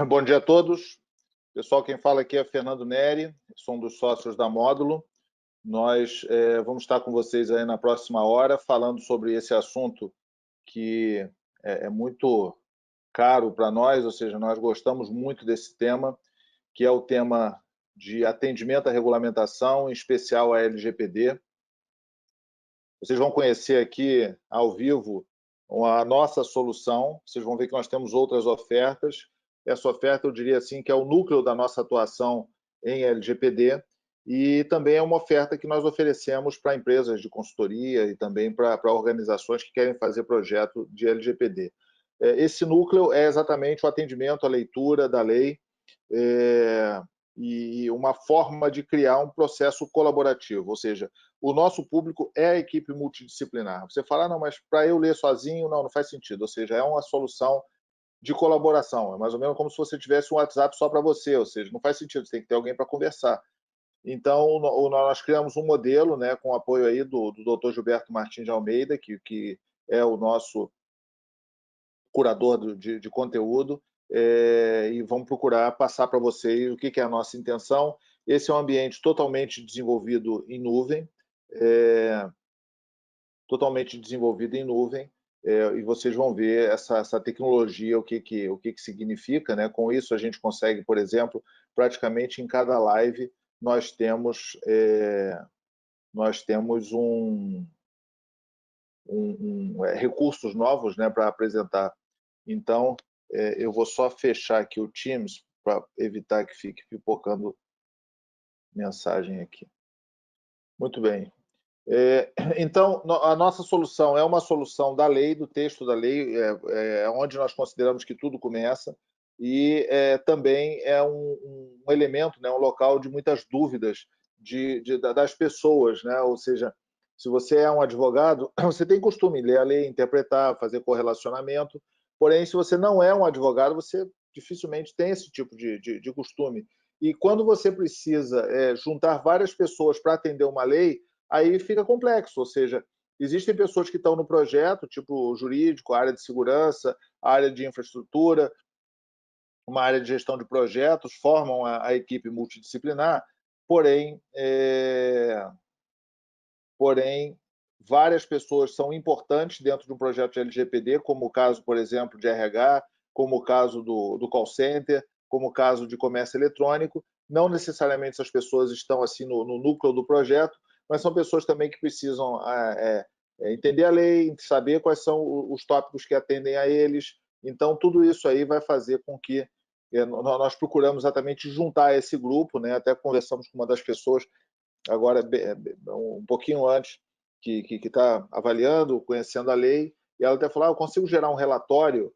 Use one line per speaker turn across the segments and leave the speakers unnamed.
Bom dia a todos. Pessoal, quem fala aqui é Fernando Neri, sou um dos sócios da Módulo. Nós vamos estar com vocês aí na próxima hora falando sobre esse assunto que é muito caro para nós, ou seja, nós gostamos muito desse tema, que é o tema de atendimento à regulamentação, em especial a LGPD. Vocês vão conhecer aqui ao vivo a nossa solução, vocês vão ver que nós temos outras ofertas. Essa oferta, eu diria assim, que é o núcleo da nossa atuação em LGPD e também é uma oferta que nós oferecemos para empresas de consultoria e também para organizações que querem fazer projeto de LGPD. Esse núcleo é exatamente o atendimento à leitura da lei e uma forma de criar um processo colaborativo, ou seja, o nosso público é a equipe multidisciplinar. Você fala, não, mas para eu ler sozinho, não faz sentido. Ou seja, é uma solução de colaboração. É mais ou menos como se você tivesse um WhatsApp só para você, ou seja, não faz sentido, você tem que ter alguém para conversar. Então, nós criamos um modelo, né, com o apoio aí do Dr. Gilberto Martins de Almeida, que é o nosso curador de conteúdo, e vamos procurar passar para vocês o que é a nossa intenção. Esse é um ambiente totalmente desenvolvido em nuvem, e vocês vão ver essa tecnologia, o que significa, né? Com isso, a gente consegue, por exemplo, praticamente em cada live, nós temos recursos novos, né, para apresentar. Então, eu vou só fechar aqui o Teams para evitar que fique pipocando mensagem aqui. Muito bem. Então, a nossa solução é uma solução da lei, do texto da lei, onde nós consideramos que tudo começa, e também é um elemento, né, um local de muitas dúvidas das pessoas, né? Ou seja, se você é um advogado, você tem costume de ler a lei, interpretar, fazer correlacionamento, porém, se você não é um advogado, você dificilmente tem esse tipo de costume. E quando você precisa juntar várias pessoas para atender uma lei, aí fica complexo, ou seja, existem pessoas que estão no projeto, tipo jurídico, área de segurança, área de infraestrutura, uma área de gestão de projetos, formam a equipe multidisciplinar, porém, várias pessoas são importantes dentro de um projeto de LGPD, como o caso, por exemplo, de RH, como o caso do call center, como o caso de comércio eletrônico. Não necessariamente essas pessoas estão assim no núcleo do projeto, mas são pessoas também que precisam entender a lei, saber quais são os tópicos que atendem a eles. Então, tudo isso aí vai fazer com que nós procuramos exatamente juntar esse grupo, né? Até conversamos com uma das pessoas agora um pouquinho antes, que está avaliando, conhecendo a lei, e ela até falou, eu consigo gerar um relatório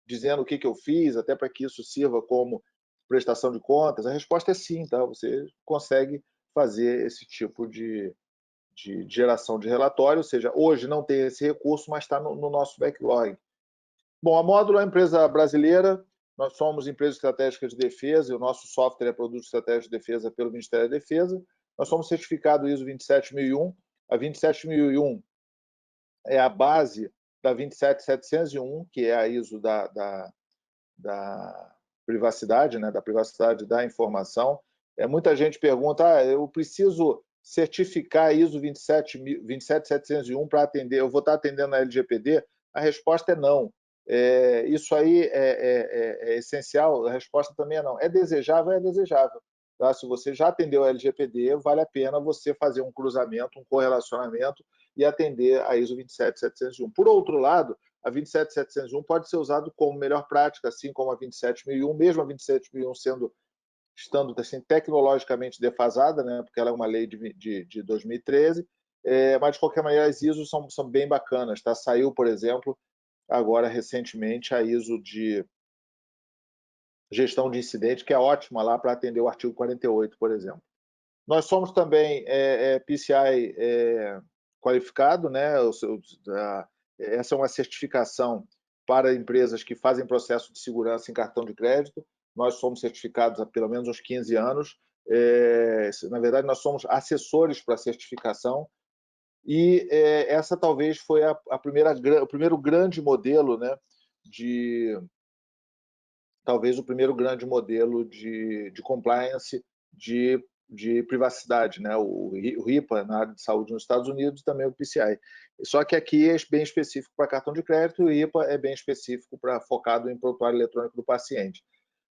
dizendo o que eu fiz, até para que isso sirva como prestação de contas? A resposta é sim, tá? Você consegue fazer esse tipo de geração de relatório, ou seja, hoje não tem esse recurso, mas está no nosso backlog. Bom, a Módulo é uma empresa brasileira, nós somos empresa estratégica de defesa, e o nosso software é produto estratégico de defesa pelo Ministério da Defesa. Nós somos certificados ISO 27001. A 27001 é a base da 27701, que é a ISO da privacidade, né, da privacidade da informação. Muita gente pergunta, eu preciso certificar ISO 27701 para atender, eu vou estar atendendo a LGPD? A resposta é não. Isso aí é essencial? A resposta também é não. É desejável? É desejável. Tá? Se você já atendeu a LGPD, vale a pena você fazer um cruzamento, um correlacionamento e atender a ISO 27701. Por outro lado, a 27701 pode ser usado como melhor prática, assim como a 27001, mesmo a 27001 estando assim, tecnologicamente defasada, né, porque ela é uma lei de 2013, mas de qualquer maneira as ISOs são bem bacanas. Tá? Saiu, por exemplo, agora recentemente a ISO de gestão de incidente, que é ótima lá para atender o artigo 48, por exemplo. Nós somos também PCI qualificado, né? Essa é uma certificação para empresas que fazem processo de segurança em cartão de crédito. Nós somos certificados há pelo menos uns 15 anos. Na verdade, nós somos assessores para a certificação. E essa talvez foi o primeiro grande modelo, né, talvez o primeiro grande modelo de compliance de privacidade, né? O HIPAA na área de saúde nos Estados Unidos e também o PCI. Só que aqui é bem específico para cartão de crédito e o HIPAA é bem específico focado em prontuário eletrônico do paciente.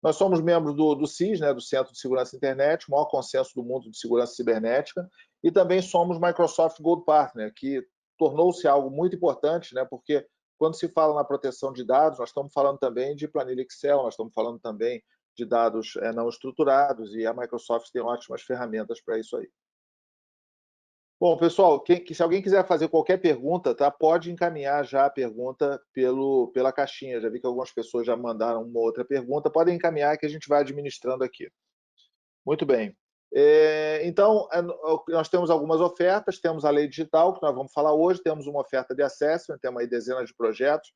Nós somos membros do CIS, né, do Centro de Segurança Internet, o maior consenso do mundo de segurança cibernética, e também somos Microsoft Gold Partner, que tornou-se algo muito importante, né, porque quando se fala na proteção de dados, nós estamos falando também de planilha Excel, nós estamos falando também de dados não estruturados, e a Microsoft tem ótimas ferramentas para isso aí. Bom, pessoal, se alguém quiser fazer qualquer pergunta, tá, pode encaminhar já a pergunta pela caixinha. Já vi que algumas pessoas já mandaram uma outra pergunta. Podem encaminhar que a gente vai administrando aqui. Muito bem. Então, nós temos algumas ofertas. Temos a lei digital, que nós vamos falar hoje. Temos uma oferta de assessment, temos aí dezenas de projetos.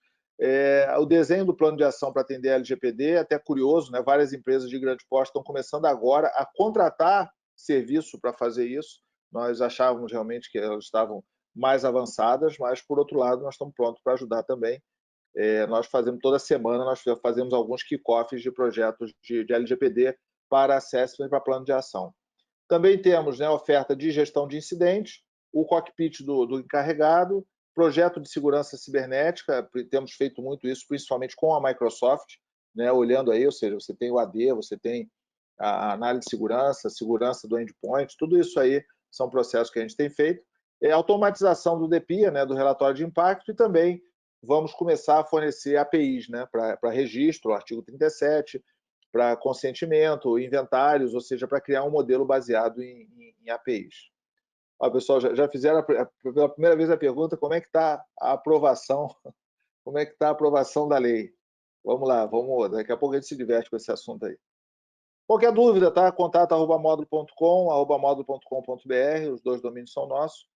O desenho do plano de ação para atender a LGPD é até curioso, né? Várias empresas de grande porte estão começando agora a contratar serviço para fazer isso. Nós achávamos realmente que elas estavam mais avançadas, mas, por outro lado, nós estamos prontos para ajudar também. Nós fazemos toda semana, nós fazemos alguns kickoffs de projetos de LGPD para assessment e para plano de ação. Também temos, né, oferta de gestão de incidentes, o cockpit do encarregado, projeto de segurança cibernética, temos feito muito isso, principalmente com a Microsoft, né, olhando aí, ou seja, você tem o AD, você tem a análise de segurança, segurança do endpoint, tudo isso aí são processos que a gente tem feito. Automatização do DPIA, né, do relatório de impacto, e também vamos começar a fornecer APIs, né, para registro, artigo 37, para consentimento, inventários, ou seja, para criar um modelo baseado em APIs. Ó, pessoal, já fizeram pela primeira vez a pergunta, como é que está a aprovação, como é que está a aprovação da lei? Vamos lá, daqui a pouco a gente se diverte com esse assunto aí. Qualquer dúvida, tá? Contato@modulo.com, @modulo.com.br, os dois domínios são nossos,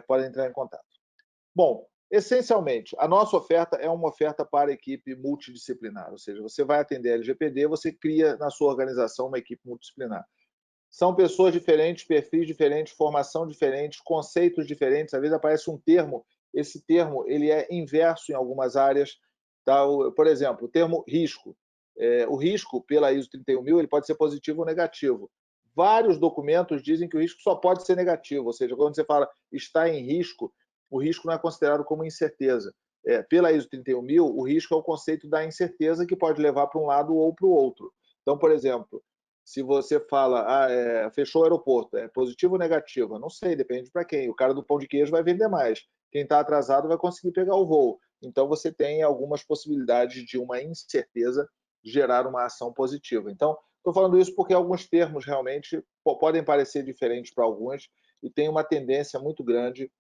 podem entrar em contato. Bom, essencialmente, a nossa oferta é uma oferta para a equipe multidisciplinar, ou seja, você vai atender a LGPD, você cria na sua organização uma equipe multidisciplinar. São pessoas diferentes, perfis diferentes, formação diferente, conceitos diferentes, às vezes aparece um termo, esse termo ele é inverso em algumas áreas, tá? Por exemplo, o termo risco. O risco, pela ISO 31000, ele pode ser positivo ou negativo. Vários documentos dizem que o risco só pode ser negativo, ou seja, quando você fala está em risco, o risco não é considerado como incerteza. Pela ISO 31000, o risco é o conceito da incerteza que pode levar para um lado ou para o outro. Então, por exemplo, se você fala, fechou o aeroporto, é positivo ou negativo? Não sei, depende para quem. O cara do pão de queijo vai vender mais. Quem está atrasado vai conseguir pegar o voo. Então, você tem algumas possibilidades de uma incerteza gerar uma ação positiva. Então, estou falando isso porque alguns termos realmente podem parecer diferentes para alguns e tem uma tendência muito grande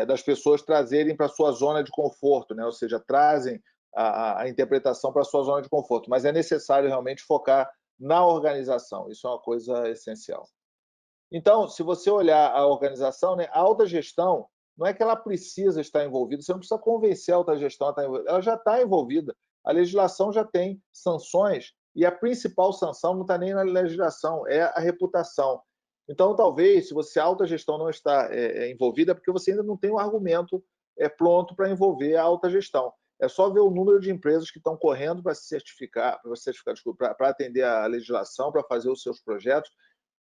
das pessoas trazerem para a sua zona de conforto, né? Ou seja, trazem a interpretação para a sua zona de conforto, mas é necessário realmente focar na organização, isso é uma coisa essencial. Então, se você olhar a organização, né, a alta gestão, não é que ela precisa estar envolvida, você não precisa convencer a alta gestão a estar envolvida, ela já está envolvida, a legislação já tem sanções, e a principal sanção não está nem na legislação, é a reputação. Então, talvez, se você a alta gestão não está envolvida, é porque você ainda não tem um argumento pronto para envolver a alta gestão. É só ver o número de empresas que estão correndo para se certificar, para atender a legislação, para fazer os seus projetos.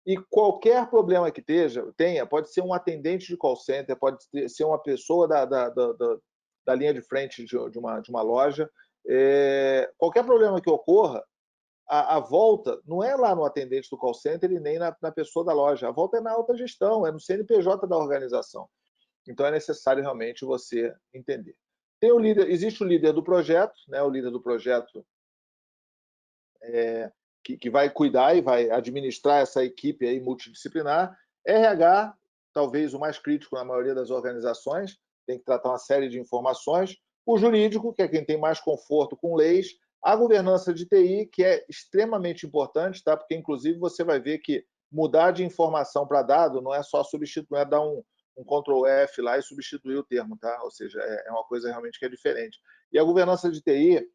E qualquer problema que tenha, pode ser um atendente de call center, pode ser uma pessoa da linha de frente de uma loja. Qualquer problema que ocorra, a volta não é lá no atendente do call center e nem na pessoa da loja. A volta é na alta gestão, é no CNPJ da organização. Então, é necessário realmente você entender. Existe o líder do projeto, né? O líder do projeto que vai cuidar e vai administrar essa equipe aí multidisciplinar. RH, talvez o mais crítico na maioria das organizações, tem que tratar uma série de informações. O jurídico, que é quem tem mais conforto com leis. A governança de TI, que é extremamente importante, tá? Porque, inclusive, você vai ver que mudar de informação para dado não é só substituir, não é dar um Ctrl F lá e substituir o termo, tá? Ou seja, é uma coisa realmente que é diferente. E a governança de TI,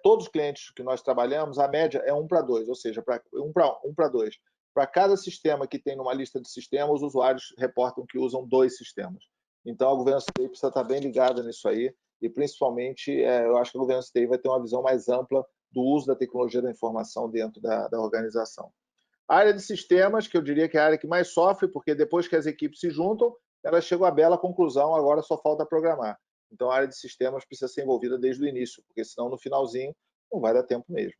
todos os clientes que nós trabalhamos, a média é 1:2, ou seja, 1:2. Para cada sistema que tem numa lista de sistemas, os usuários reportam que usam 2 sistemas. Então, a governança de TI precisa estar bem ligada nisso aí, e principalmente eu acho que a governança TI vai ter uma visão mais ampla do uso da tecnologia da informação dentro da organização. A área de sistemas, que eu diria que é a área que mais sofre, porque depois que as equipes se juntam, elas chegam à bela conclusão, agora só falta programar. Então, a área de sistemas precisa ser envolvida desde o início, porque senão, no finalzinho, não vai dar tempo mesmo.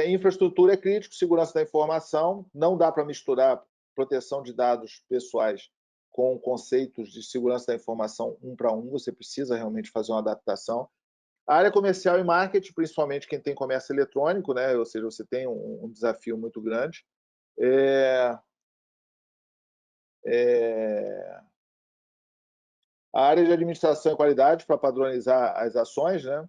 Infraestrutura é crítico, segurança da informação, não dá para misturar proteção de dados pessoais com conceitos de segurança da informação um para um, você precisa realmente fazer uma adaptação. A área comercial e marketing, principalmente quem tem comércio eletrônico, né? Ou seja, você tem um desafio muito grande. A área de administração e qualidade para padronizar as ações, né?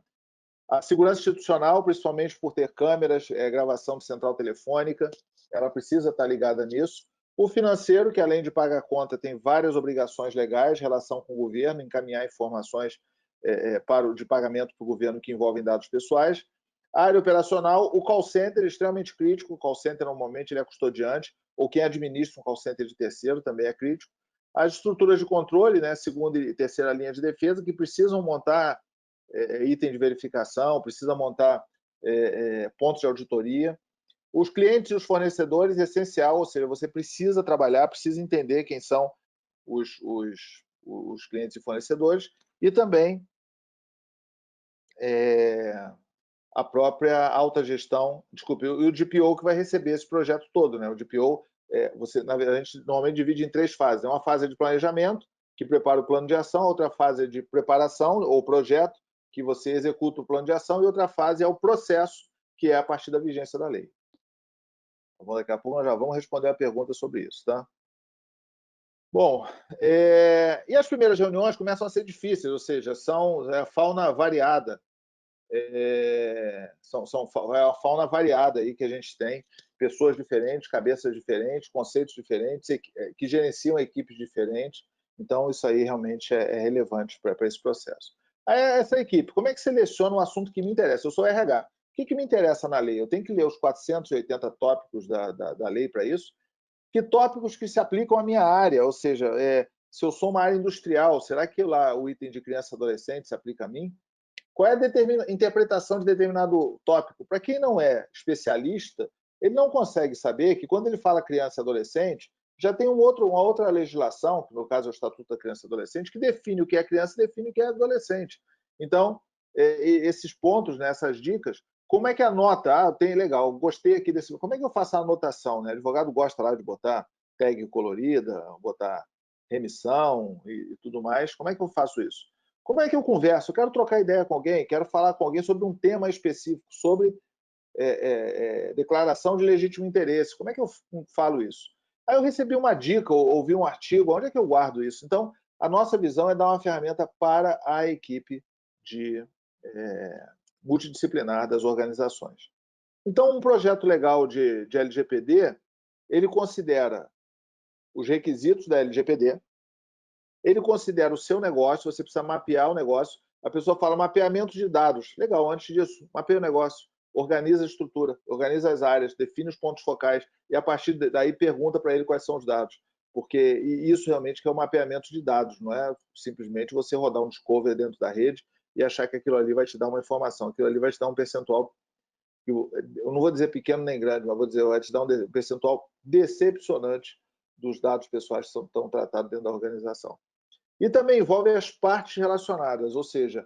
A segurança institucional, principalmente por ter câmeras, gravação de central telefônica, ela precisa estar ligada nisso. O financeiro, que além de pagar a conta, tem várias obrigações legais, relação com o governo, encaminhar informações de pagamento para o governo que envolvem dados pessoais. A área operacional, o call center é extremamente crítico, o call center normalmente ele é custodiante, ou quem administra um call center de terceiro também é crítico. As estruturas de controle, né, segunda e terceira linha de defesa, que precisam montar item de verificação, precisa montar pontos de auditoria. Os clientes e os fornecedores é essencial, ou seja, você precisa trabalhar, precisa entender quem são os clientes e fornecedores, e também a própria alta gestão, desculpe, e o DPO que vai receber esse projeto todo, né? O DPO, na verdade, a gente normalmente divide em 3 fases. Uma fase de planejamento, que prepara o plano de ação, outra fase de preparação, ou projeto, que você executa o plano de ação, e outra fase é o processo, que é a partir da vigência da lei. Então, daqui a pouco nós já vamos responder a pergunta sobre isso, tá? Bom, e as primeiras reuniões começam a ser difíceis, ou seja, são fauna variada. É a fauna variada aí que a gente tem, pessoas diferentes, cabeças diferentes, conceitos diferentes, que gerenciam equipes diferentes. Então, isso aí realmente é relevante para esse processo. Aí, essa equipe, como é que seleciona um assunto que me interessa? Eu sou RH. O que me interessa na lei? Eu tenho que ler os 480 tópicos da lei para isso? Que tópicos que se aplicam à minha área? Ou seja, se eu sou uma área industrial, será que lá o item de criança e adolescente se aplica a mim? Qual é a interpretação de determinado tópico? Para quem não é especialista, ele não consegue saber que quando ele fala criança e adolescente, já tem uma outra legislação, que no caso é o Estatuto da Criança e Adolescente, que define o que é criança e define o que é adolescente. Então, esses pontos, né, essas dicas, como é que anota? Legal, gostei aqui desse... Como é que eu faço a anotação? Né? O advogado gosta lá de botar tag colorida, botar remissão e tudo mais. Como é que eu faço isso? Como é que eu converso? Eu quero trocar ideia com alguém, quero falar com alguém sobre um tema específico, sobre declaração de legítimo interesse. Como é que eu falo isso? Aí eu recebi uma dica, ou ouvi um artigo, onde é que eu guardo isso? Então, a nossa visão é dar uma ferramenta para a equipe multidisciplinar das organizações. Então, um projeto legal de LGPD, ele considera os requisitos da LGPD, ele considera o seu negócio, você precisa mapear o negócio. A pessoa fala mapeamento de dados. Legal, antes disso, mapeia o negócio, organiza a estrutura, organiza as áreas, define os pontos focais e a partir daí pergunta para ele quais são os dados. Porque isso realmente que é o mapeamento de dados, não é simplesmente você rodar um discovery dentro da rede e achar que aquilo ali vai te dar uma informação, aquilo ali vai te dar um percentual, eu não vou dizer pequeno nem grande, mas vou dizer, vai te dar um percentual decepcionante dos dados pessoais que estão tratados dentro da organização. E também envolve as partes relacionadas, ou seja,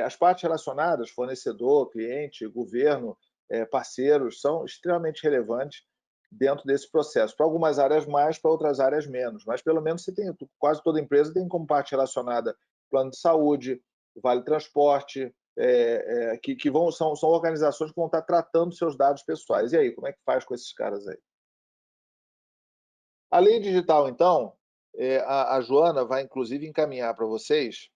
as partes relacionadas, fornecedor, cliente, governo, parceiros, são extremamente relevantes dentro desse processo. Para algumas áreas mais, para outras áreas menos, mas pelo menos você tem, quase toda empresa tem como parte relacionada plano de saúde, vale transporte, são organizações que vão estar tratando seus dados pessoais. E aí, como é que faz com esses caras aí? A lei digital, então, a Joana vai, inclusive, encaminhar para vocês,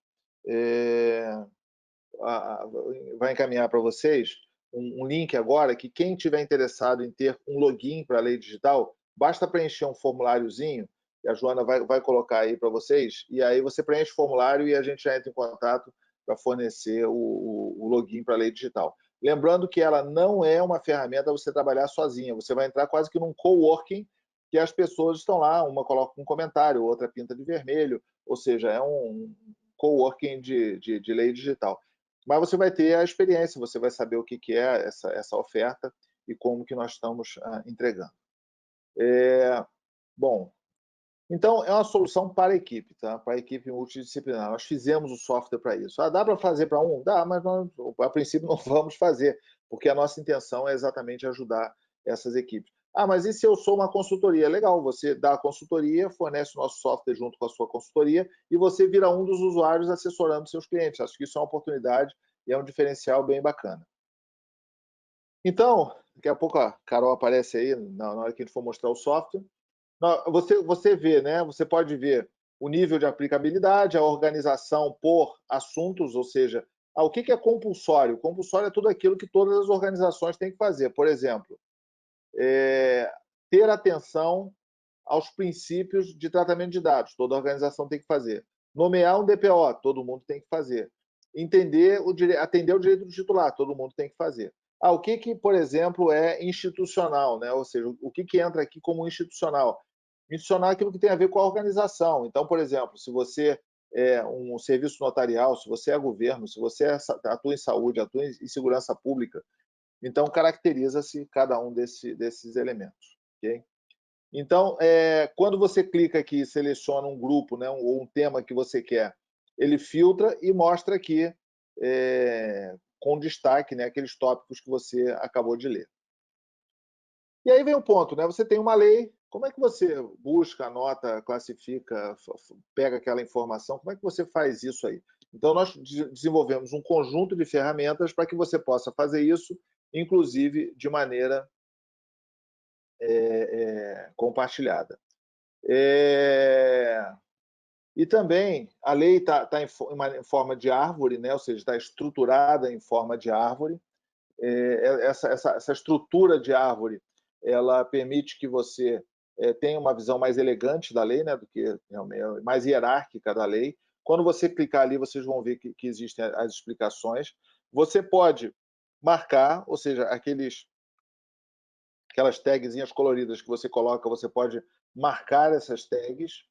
um link agora que quem tiver interessado em ter um login para a lei digital, basta preencher um formuláriozinho, e a Joana vai colocar aí para vocês, e aí você preenche o formulário e a gente já entra em contato para fornecer o login para a lei digital. Lembrando que ela não é uma ferramenta para você trabalhar sozinha, você vai entrar quase que num coworking, que as pessoas estão lá, uma coloca um comentário, outra pinta de vermelho, ou seja, é um coworking de lei digital. Mas você vai ter a experiência, você vai saber o que é essa oferta e como que nós estamos entregando. Bom, então é uma solução para a equipe, tá? Para a equipe multidisciplinar. Nós fizemos o software para isso. Dá para fazer para um? Dá, mas nós, a princípio não vamos fazer, porque a nossa intenção é exatamente ajudar essas equipes. Mas e se eu sou uma consultoria? Legal, você dá a consultoria, fornece o nosso software junto com a sua consultoria e você vira um dos usuários assessorando seus clientes. Acho que isso é uma oportunidade e é um diferencial bem bacana. Então, daqui a pouco a Carol aparece aí, na hora que a gente for mostrar o software. Você vê, né? Você pode ver o nível de aplicabilidade, a organização por assuntos, ou seja, o que é compulsório? Compulsório é tudo aquilo que todas as organizações têm que fazer. Por exemplo, ter atenção aos princípios de tratamento de dados, toda organização tem que fazer. Nomear um DPO, todo mundo tem que fazer. Atender o direito do titular, todo mundo tem que fazer. O que, por exemplo, é institucional, né? Ou seja, o que entra aqui como institucional? Institucional é aquilo que tem a ver com a organização. Então, por exemplo, se você é um serviço notarial, se você é governo, se você atua em saúde, atua em segurança pública, então caracteriza-se cada um desses elementos. Okay? Então, quando você clica aqui e seleciona um grupo, né, ou um tema que você quer, ele filtra e mostra aqui com destaque, né, aqueles tópicos que você acabou de ler. E aí vem o ponto, né? Você tem uma lei, como é que você busca, anota, classifica, pega aquela informação? Como é que você faz isso aí? Então, nós desenvolvemos um conjunto de ferramentas para que você possa fazer isso, inclusive de maneira compartilhada. E também a lei está em forma de árvore, né? Ou seja, está estruturada em forma de árvore. Essa estrutura de árvore ela permite que você tenha uma visão mais elegante da lei, né? Do que mais hierárquica da lei. Quando você clicar ali, vocês vão ver que existem as explicações. Você pode marcar, ou seja, aquelas tagzinhas coloridas que você coloca, você pode marcar essas tags.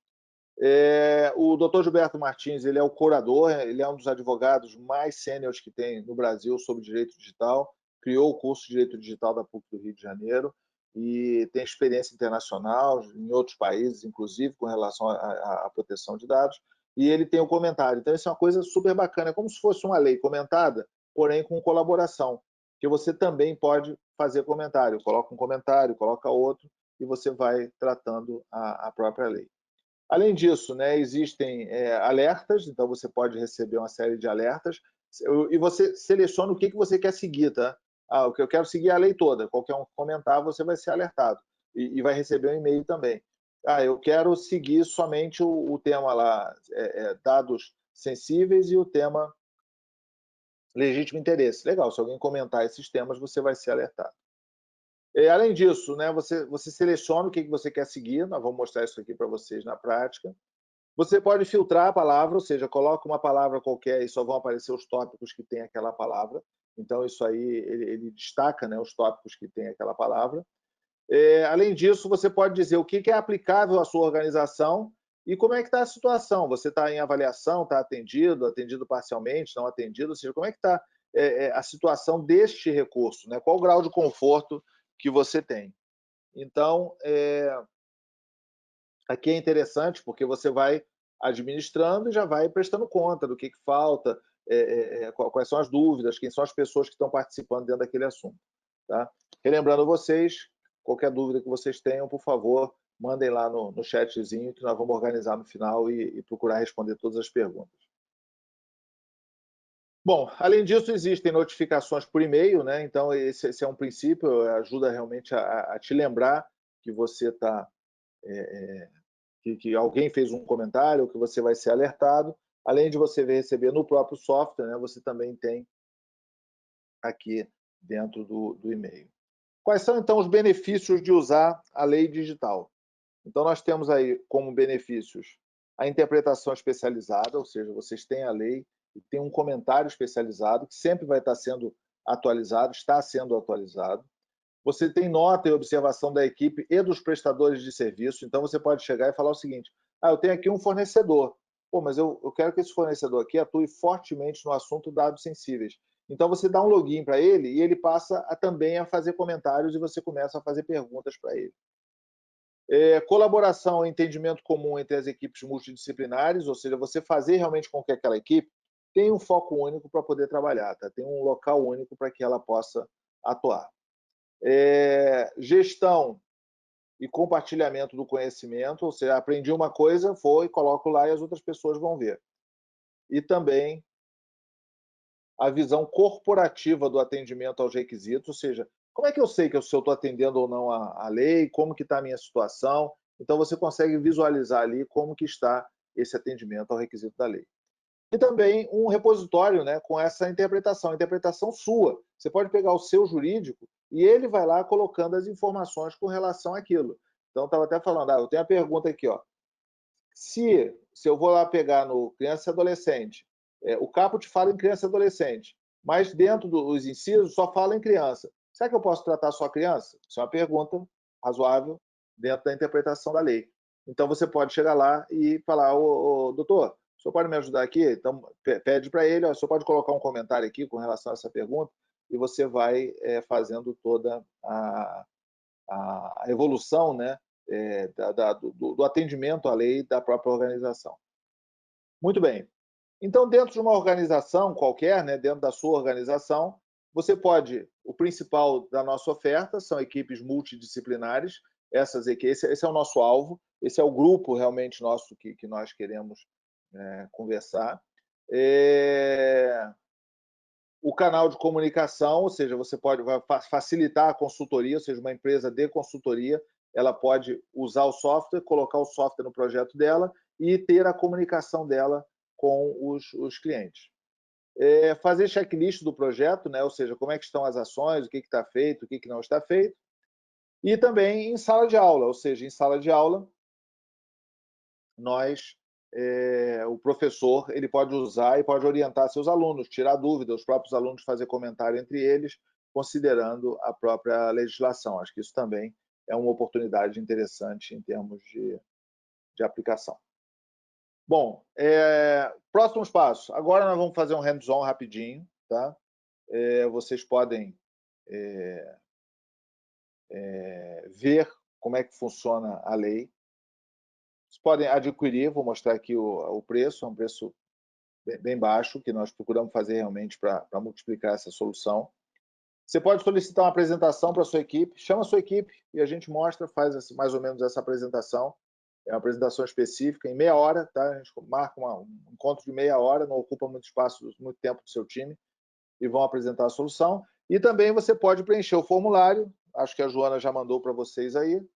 O Dr. Gilberto Martins, ele é o curador, ele é um dos advogados mais sêniores que tem no Brasil sobre direito digital, criou o curso de Direito Digital da PUC do Rio de Janeiro e tem experiência internacional em outros países, inclusive, com relação à proteção de dados, e ele tem o comentário. Então, isso é uma coisa super bacana, é como se fosse uma lei comentada, porém com colaboração, que você também pode fazer comentário, coloca um comentário, coloca outro, e você vai tratando a própria lei. Além disso, né, existem alertas, então você pode receber uma série de alertas e você seleciona o que você quer seguir, tá? O que eu quero seguir é a lei toda. Qualquer um que comentar, você vai ser alertado e vai receber um e-mail também. Eu quero seguir somente o tema lá, dados sensíveis e o tema legítimo interesse. Legal, se alguém comentar esses temas, você vai ser alertado. Além disso, né, você seleciona o que você quer seguir, nós vamos mostrar isso aqui para vocês na prática. Você pode filtrar a palavra, ou seja, coloca uma palavra qualquer e só vão aparecer os tópicos que tem aquela palavra. Então, isso aí, ele destaca, né, os tópicos que tem aquela palavra. Além disso, você pode dizer o que é aplicável à sua organização e como é que está a situação. Você está em avaliação, está atendido parcialmente, não atendido, ou seja, como é que está a situação deste recurso, né? Qual o grau de conforto que você tem. Então, aqui é interessante porque você vai administrando e já vai prestando conta do que falta, quais são as dúvidas, quem são as pessoas que estão participando dentro daquele assunto. Tá? Relembrando vocês, qualquer dúvida que vocês tenham, por favor, mandem lá no chatzinho que nós vamos organizar no final e procurar responder todas as perguntas. Bom, além disso, existem notificações por e-mail, né? Então, esse é um princípio, ajuda realmente a te lembrar que você está... que alguém fez um comentário, que você vai ser alertado. Além de você receber no próprio software, né? Você também tem aqui dentro do e-mail. Quais são, então, os benefícios de usar a lei digital? Então, nós temos aí como benefícios a interpretação especializada, ou seja, vocês têm a lei e tem um comentário especializado que sempre vai estar sendo atualizado, está sendo atualizado. Você tem nota e observação da equipe e dos prestadores de serviço, então você pode chegar e falar o seguinte: eu tenho aqui um fornecedor, Pô, mas eu quero que esse fornecedor aqui atue fortemente no assunto dados sensíveis. Então, você dá um login para ele e ele passa também a fazer comentários e você começa a fazer perguntas para ele. Colaboração e entendimento comum entre as equipes multidisciplinares, ou seja, você fazer realmente com que aquela equipe tenha um foco único para poder trabalhar, tá? Tem um local único para que ela possa atuar. Gestão e compartilhamento do conhecimento, ou seja, aprendi uma coisa, vou e coloco lá e as outras pessoas vão ver. E também a visão corporativa do atendimento aos requisitos, ou seja, como é que eu sei que eu estou atendendo ou não a lei, como que está a minha situação, então você consegue visualizar ali como que está esse atendimento ao requisito da lei. E também um repositório, né, com essa interpretação sua. Você pode pegar o seu jurídico e ele vai lá colocando as informações com relação àquilo. Então, estava até falando, eu tenho a pergunta aqui, ó. Se eu vou lá pegar no criança e adolescente, o caput fala em criança e adolescente, mas dentro dos incisos só fala em criança. Será que eu posso tratar só criança? Isso é uma pergunta razoável dentro da interpretação da lei. Então, você pode chegar lá e falar, doutor, o senhor pode me ajudar aqui? Então, pede para ele, o senhor pode colocar um comentário aqui com relação a essa pergunta, e você vai fazendo toda a evolução, né, do atendimento à lei da própria organização. Muito bem. Então, dentro de uma organização qualquer, né, dentro da sua organização, você pode, o principal da nossa oferta são equipes multidisciplinares, esse é o nosso alvo, esse é o grupo realmente nosso que nós queremos conversar. O canal de comunicação, ou seja, você vai facilitar a consultoria, ou seja, uma empresa de consultoria, ela pode usar o software, colocar o software no projeto dela e ter a comunicação dela com os clientes. Fazer checklist do projeto, né? Ou seja, como é que estão as ações, o que está feito, o que não está feito. E também em sala de aula, ou seja, em sala de aula, o professor ele pode usar e pode orientar seus alunos, tirar dúvidas, os próprios alunos fazer comentário entre eles, considerando a própria legislação. Acho que isso também é uma oportunidade interessante em termos de aplicação. Bom, próximos passos. Agora nós vamos fazer um hands-on rapidinho, tá? Vocês podem ver como é que funciona a lei. Vocês podem adquirir, vou mostrar aqui o preço, é um preço bem baixo, que nós procuramos fazer realmente para multiplicar essa solução. Você pode solicitar uma apresentação para a sua equipe, chama a sua equipe e a gente mostra, faz mais ou menos essa apresentação. É uma apresentação específica, em meia hora, tá? A gente marca um encontro de meia hora, não ocupa muito espaço, muito tempo do seu time, e vão apresentar a solução. E também você pode preencher o formulário, acho que a Joana já mandou para vocês aí,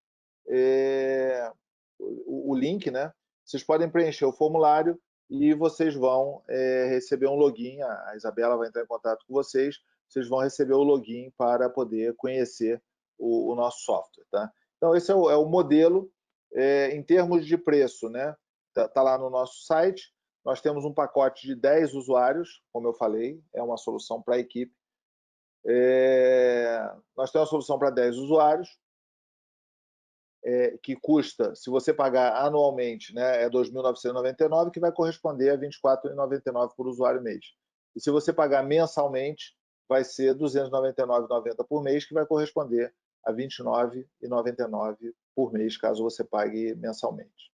o link, né? Vocês podem preencher o formulário e vocês vão receber um login, a Isabela vai entrar em contato com vocês vão receber o login para poder conhecer o nosso software, tá? Então, esse é o modelo. Em termos de preço, né? Tá lá no nosso site, nós temos um pacote de 10 usuários, como eu falei, é uma solução para a equipe. Nós temos uma solução para 10 usuários, que custa, se você pagar anualmente, né, é R$ 2.999, que vai corresponder a R$ 24,99 por usuário mês. E se você pagar mensalmente, vai ser R$ 299,90 por mês, que vai corresponder a R$ 29,99 por mês, caso você pague mensalmente.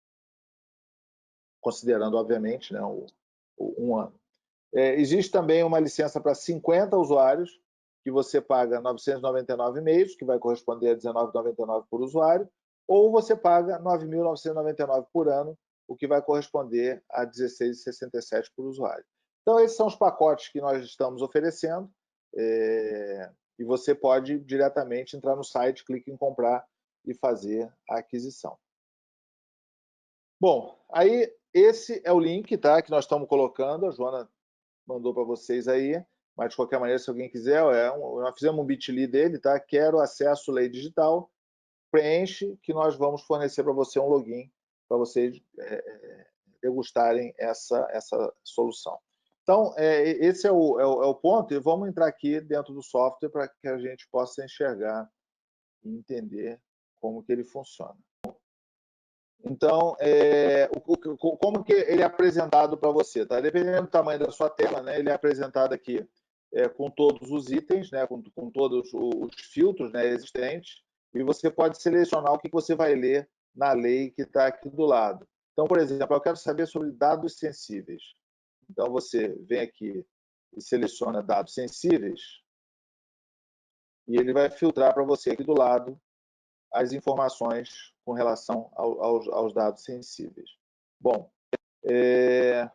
Considerando, obviamente, né, um ano. Existe também uma licença para 50 usuários, que você paga R$ 999 mês, que vai corresponder a R$ 19,99 por usuário, ou você paga R$ 9.999 por ano, o que vai corresponder a R$ 16,67 por usuário. Então, esses são os pacotes que nós estamos oferecendo, e você pode diretamente entrar no site, clicar em comprar e fazer a aquisição. Bom, aí esse é o link, tá, que nós estamos colocando, a Joana mandou para vocês aí, mas de qualquer maneira, se alguém quiser, nós fizemos um bit.ly dele, tá? Quero acesso lei digital, preenche que nós vamos fornecer para você um login para vocês degustarem essa solução. Então, esse é o ponto, e vamos entrar aqui dentro do software para que a gente possa enxergar e entender como que ele funciona. Então, como que ele é apresentado para você? Tá? Dependendo do tamanho da sua tela, né, ele é apresentado aqui com todos os itens, né, com todos os filtros, né, existentes, e você pode selecionar o que você vai ler na lei que está aqui do lado. Então, por exemplo, eu quero saber sobre dados sensíveis. Então, você vem aqui e seleciona dados sensíveis, e ele vai filtrar para você aqui do lado as informações com relação aos dados sensíveis. Bom, é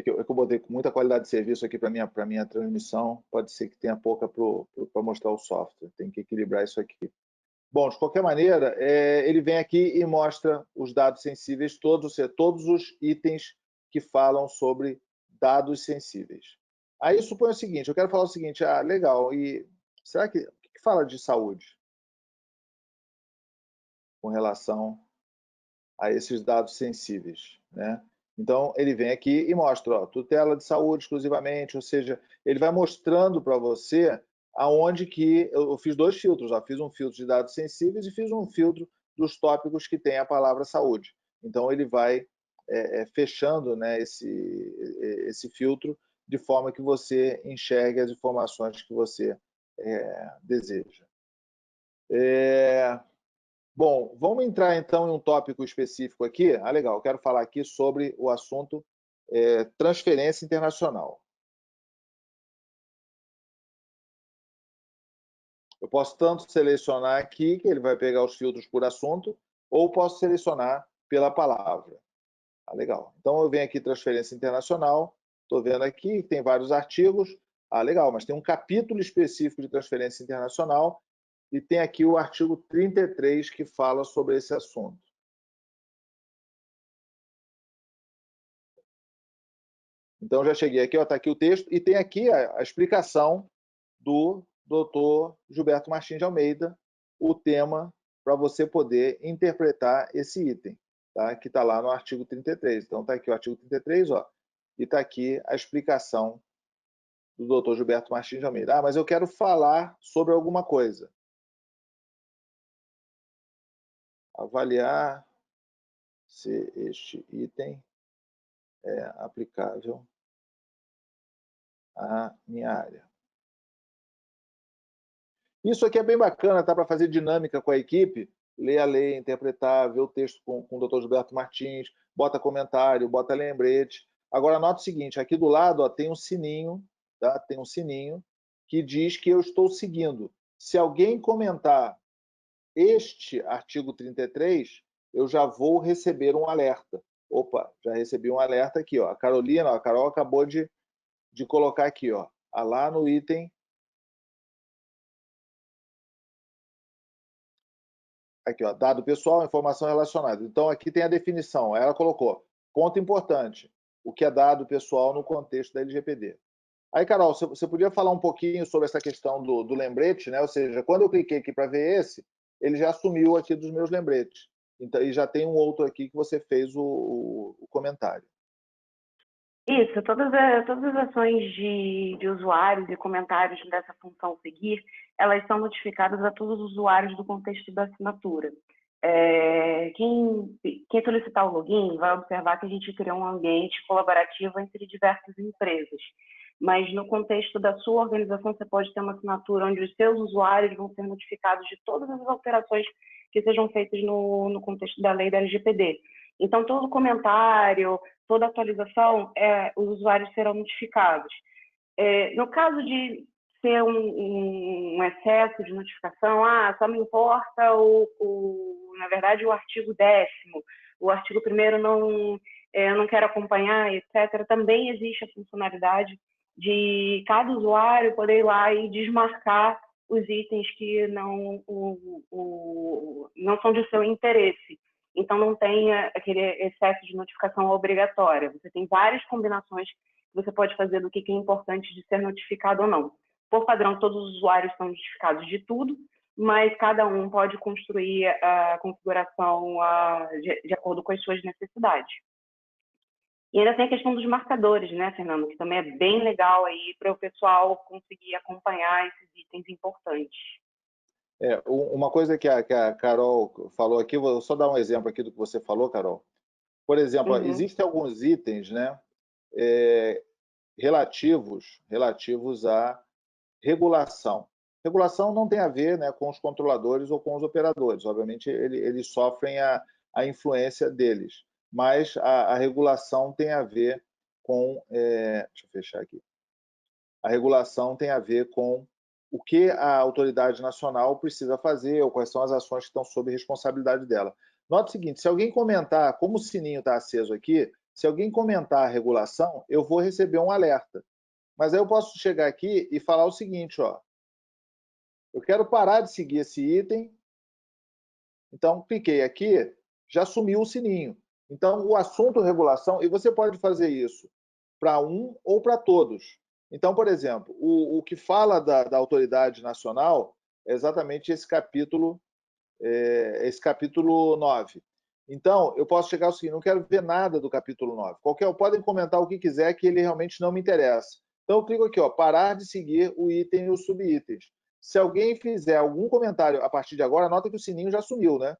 que eu botei com muita qualidade de serviço aqui para minha transmissão, pode ser que tenha pouca para mostrar o software, tem que equilibrar isso aqui. Bom, de qualquer maneira, ele vem aqui e mostra os dados sensíveis, todos os itens que falam sobre dados sensíveis. Aí suponho o seguinte, eu quero falar o seguinte, legal, e será que fala de saúde com relação a esses dados sensíveis, né? Então, ele vem aqui e mostra, ó, tutela de saúde exclusivamente, ou seja, ele vai mostrando para você aonde que... Eu fiz dois filtros, ó, fiz um filtro de dados sensíveis e fiz um filtro dos tópicos que tem a palavra saúde. Então, ele vai fechando, né, esse filtro de forma que você enxergue as informações que você deseja. Bom, vamos entrar então em um tópico específico aqui. Legal, eu quero falar aqui sobre o assunto transferência internacional. Eu posso tanto selecionar aqui, que ele vai pegar os filtros por assunto, ou posso selecionar pela palavra. Legal. Então eu venho aqui transferência internacional, estou vendo aqui que tem vários artigos. Legal, mas tem um capítulo específico de transferência internacional e tem aqui o artigo 33 que fala sobre esse assunto. Então, já cheguei aqui, está aqui o texto, e tem aqui a explicação do Dr. Gilberto Martins de Almeida, o tema para você poder interpretar esse item, tá? Que está lá no artigo 33. Então, está aqui o artigo 33, ó, e está aqui a explicação do Dr. Gilberto Martins de Almeida. Mas eu quero falar sobre alguma coisa. Avaliar se este item é aplicável à minha área. Isso aqui é bem bacana, tá? Para fazer dinâmica com a equipe, ler a lei, interpretar, ver o texto com o Dr. Gilberto Martins, bota comentário, bota lembrete. Agora, anota o seguinte, aqui do lado ó, tem um sininho, tá? Tem um sininho que diz que eu estou seguindo. Se alguém comentar este artigo 33, eu já vou receber um alerta. Opa, já recebi um alerta aqui. Ó. A Carolina, ó, a Carol acabou de colocar aqui, ó, lá no item. Aqui, ó, dado pessoal, informação relacionada. Então, aqui tem a definição. Ela colocou, ponto importante, o que é dado pessoal no contexto da LGPD. Aí, Carol, você podia falar um pouquinho sobre essa questão do lembrete, né? Ou seja, quando eu cliquei aqui para ver esse, ele já sumiu aqui dos meus lembretes. Então, e já tem um outro aqui que você fez o comentário.
Isso, todas as ações de usuários e comentários dessa função seguir, elas são notificadas a todos os usuários do contexto da assinatura. Quem solicitar o login vai observar que a gente criou um ambiente colaborativo entre diversas empresas. Mas no contexto da sua organização, você pode ter uma assinatura onde os seus usuários vão ser notificados de todas as alterações que sejam feitas no contexto da lei da LGPD. Então, todo comentário, toda atualização, os usuários serão notificados. No caso de ser um excesso de notificação, só me importa na verdade, o artigo 10º, o artigo 1º eu não quero acompanhar, etc. Também existe a funcionalidade de cada usuário poder ir lá e desmarcar os itens que não são de seu interesse. Então, não tem aquele excesso de notificação obrigatória. Você tem várias combinações que você pode fazer do que é importante de ser notificado ou não. Por padrão, todos os usuários são notificados de tudo, mas cada um pode construir a configuração de acordo com as suas necessidades. E ainda tem a questão dos marcadores, né, Fernando, que também é bem legal aí para o pessoal conseguir acompanhar esses itens importantes.
Uma coisa que a Carol falou aqui, vou só dar um exemplo aqui do que você falou, Carol. Por exemplo,
Uhum.
existem alguns itens, né, relativos à regulação. Regulação não tem a ver, né, com os controladores ou com os operadores. Obviamente, eles sofrem a influência deles. Mas a regulação tem a ver com... deixa eu fechar aqui. A regulação tem a ver com o que a autoridade nacional precisa fazer ou quais são as ações que estão sob responsabilidade dela. Note o seguinte, se alguém comentar, como o sininho está aceso aqui, se alguém comentar a regulação, eu vou receber um alerta. Mas aí eu posso chegar aqui e falar o seguinte, ó, eu quero parar de seguir esse item, então cliquei aqui, já sumiu o sininho. Então, o assunto regulação, e você pode fazer isso para um ou para todos. Então, por exemplo, o que fala da autoridade nacional é exatamente esse capítulo 9. Então, eu posso chegar ao seguinte, não quero ver nada do capítulo 9. Podem comentar o que quiser, que ele realmente não me interessa. Então, eu clico aqui, ó, parar de seguir o item e os subitens. Se alguém fizer algum comentário a partir de agora, nota que o sininho já sumiu, né?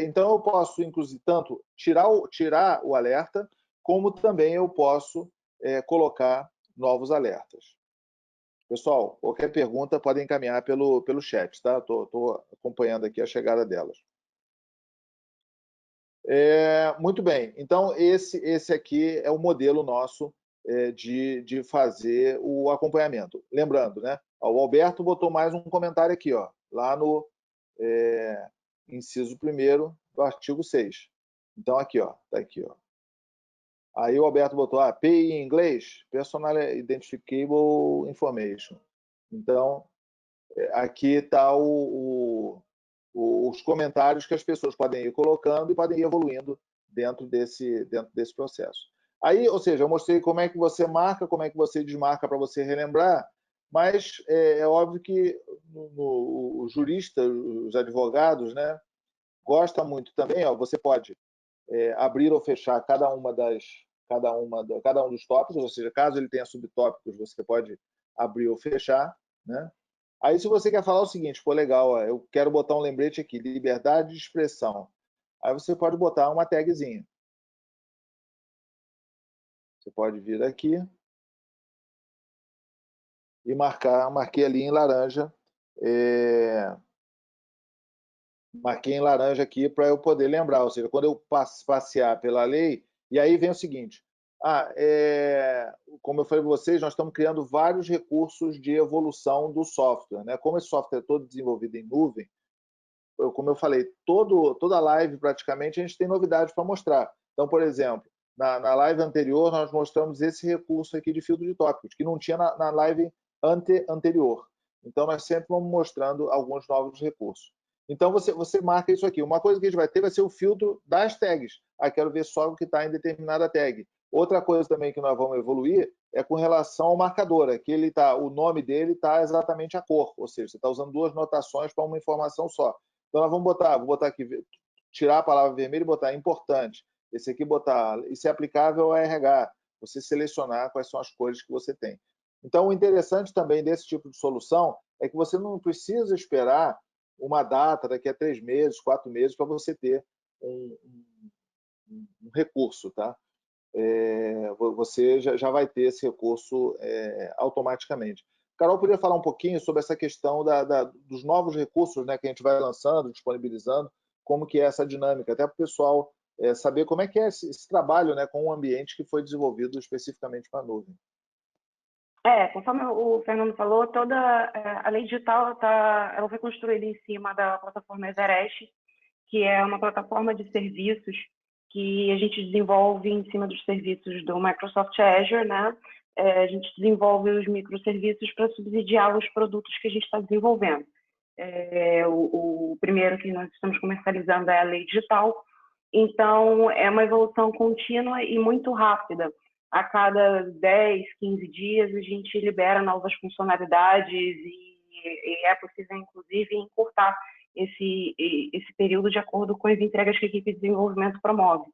Então, eu posso, inclusive, tanto tirar o alerta, como também eu posso colocar novos alertas. Pessoal, qualquer pergunta podem encaminhar pelo chat, tá? Estou acompanhando aqui a chegada delas. Muito bem, então esse aqui é o modelo nosso de fazer o acompanhamento. Lembrando, né? O Alberto botou mais um comentário aqui, ó, lá no inciso 1º do artigo 6. Então, aqui, ó, tá aqui, ó. Aí o Alberto botou, PI em inglês, Personal Identifiable Information. Então, aqui está os comentários que as pessoas podem ir colocando e podem ir evoluindo dentro desse processo. Aí, ou seja, eu mostrei como é que você marca, como é que você desmarca para você relembrar, mas é óbvio que os juristas, os advogados, né, gostam muito também, ó, você pode abrir ou fechar cada um dos tópicos, ou seja, caso ele tenha subtópicos, você pode abrir ou fechar, né? Aí, se você quer falar o seguinte, pô, legal, ó, eu quero botar um lembrete aqui, liberdade de expressão. Aí você pode botar uma tagzinha. Você pode vir aqui e marquei ali em laranja, marquei em laranja aqui para eu poder lembrar, ou seja, quando eu passear pela lei, e aí vem o seguinte, como eu falei para vocês, nós estamos criando vários recursos de evolução do software, né? Como esse software é todo desenvolvido em nuvem, como eu falei, toda live praticamente a gente tem novidades para mostrar. Então, por exemplo, na live anterior nós mostramos esse recurso aqui de filtro de tópicos, que não tinha na live anterior. Então, nós sempre vamos mostrando alguns novos recursos. Então, você marca isso aqui. Uma coisa que a gente vai ter vai ser o filtro das tags. Quero ver só o que está em determinada tag. Outra coisa também que nós vamos evoluir é com relação ao marcador. Aqui o nome dele está exatamente a cor, ou seja, você está usando duas notações para uma informação só. Então, nós vou botar aqui, tirar a palavra vermelha e botar importante. Esse aqui botar, isso é aplicável ao RH. Você selecionar quais são as cores que você tem. Então, o interessante também desse tipo de solução é que você não precisa esperar uma data daqui a 3 meses, 4 meses, para você ter um recurso, tá? Você já vai ter esse recurso automaticamente. Carol, poderia falar um pouquinho sobre essa questão dos novos recursos, né, que a gente vai lançando, disponibilizando, como que é essa dinâmica, até para o pessoal saber como é que é esse trabalho, né, com um ambiente que foi desenvolvido especificamente para a nuvem.
Conforme o Fernando falou, toda a lei digital ela foi construída em cima da plataforma Everest, que é uma plataforma de serviços que a gente desenvolve em cima dos serviços do Microsoft Azure, né? A gente desenvolve os microserviços para subsidiar os produtos que a gente está desenvolvendo. O primeiro que nós estamos comercializando é a lei digital, então é uma evolução contínua e muito rápida. A cada 10, 15 dias a gente libera novas funcionalidades e é possível, inclusive, encurtar esse período de acordo com as entregas que a equipe de desenvolvimento promove.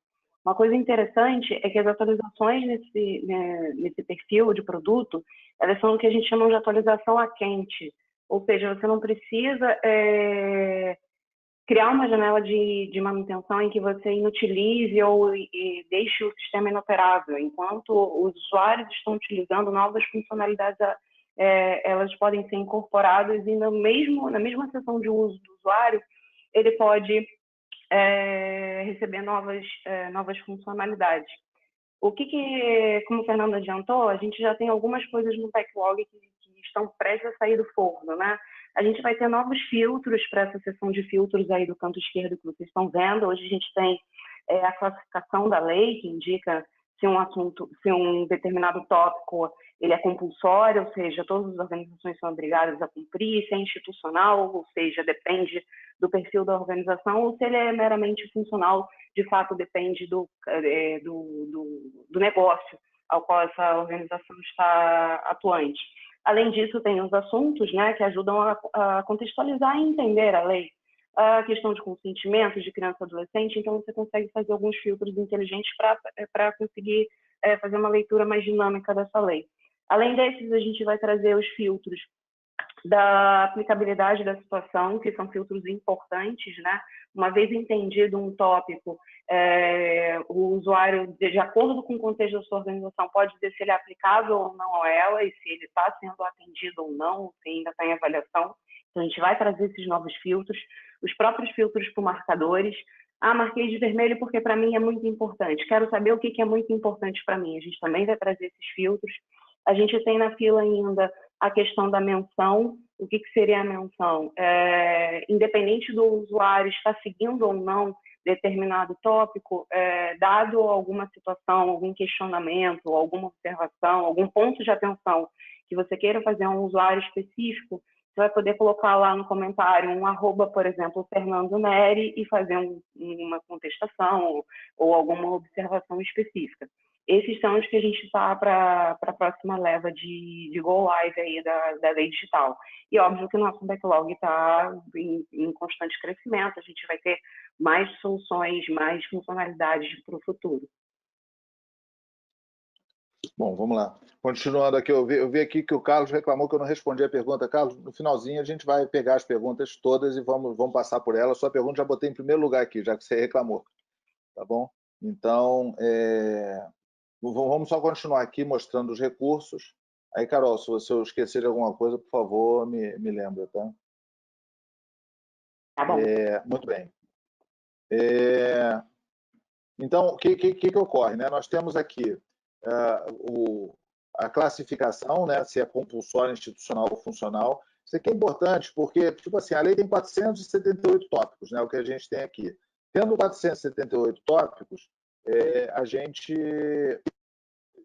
Uma coisa interessante é que as atualizações nesse perfil de produto, elas são o que a gente chama de atualização a quente. Ou seja, você não precisa criar uma janela de manutenção em que você inutilize ou deixe o sistema inoperável. Enquanto os usuários estão utilizando novas funcionalidades, elas podem ser incorporadas e na mesma sessão de uso do usuário, ele pode receber novas funcionalidades. Como o Fernando adiantou, a gente já tem algumas coisas no backlog que estão prestes a sair do forno, né? A gente vai ter novos filtros para essa seção de filtros aí do canto esquerdo que vocês estão vendo. Hoje a gente tem a classificação da lei, que indica se um determinado tópico ele é compulsório, ou seja, todas as organizações são obrigadas a cumprir, se é institucional, ou seja, depende do perfil da organização, ou se ele é meramente funcional, de fato depende do negócio ao qual essa organização está atuante. Além disso, tem os assuntos, né, que ajudam a contextualizar e entender a lei. A questão de consentimento de criança e adolescente, então você consegue fazer alguns filtros inteligentes para conseguir fazer uma leitura mais dinâmica dessa lei. Além desses, a gente vai trazer os filtros da aplicabilidade da situação, que são filtros importantes, né? Uma vez entendido um tópico, o usuário, de acordo com o contexto da sua organização, pode dizer se ele é aplicável ou não a ela e se ele está sendo atendido ou não, se ainda está em avaliação. Então, a gente vai trazer esses novos filtros, os próprios filtros para marcadores. Marquei de vermelho porque para mim é muito importante. Quero saber o que é muito importante para mim. A gente também vai trazer esses filtros. A gente tem na fila ainda a questão da menção. O que seria a menção? Independente do usuário estar seguindo ou não determinado tópico, dado alguma situação, algum questionamento, alguma observação, algum ponto de atenção que você queira fazer a um usuário específico, você vai poder colocar lá no comentário um arroba, por exemplo, Fernando Neri, e fazer uma contestação ou alguma observação específica. Esses são os que a gente está para a próxima leva de Go Live aí da lei digital. E óbvio que o nosso backlog está em constante crescimento, a gente vai ter mais soluções, mais funcionalidades para o futuro.
Bom, vamos lá. Continuando aqui, eu vi aqui que o Carlos reclamou que eu não respondi a pergunta. Carlos, no finalzinho a gente vai pegar as perguntas todas e vamos passar por elas. Sua pergunta já botei em primeiro lugar aqui, já que você reclamou. Tá bom? Então, vamos só continuar aqui mostrando os recursos. Aí, Carol, se eu esquecer de alguma coisa, por favor, me lembra, tá?
Tá bom.
Muito bem. Então, o que ocorre, né? Nós temos aqui a classificação, né? Se é compulsória, institucional ou funcional. Isso aqui é importante porque, tipo assim, a lei tem 478 tópicos, né? O que a gente tem aqui. Tendo 478 tópicos, a gente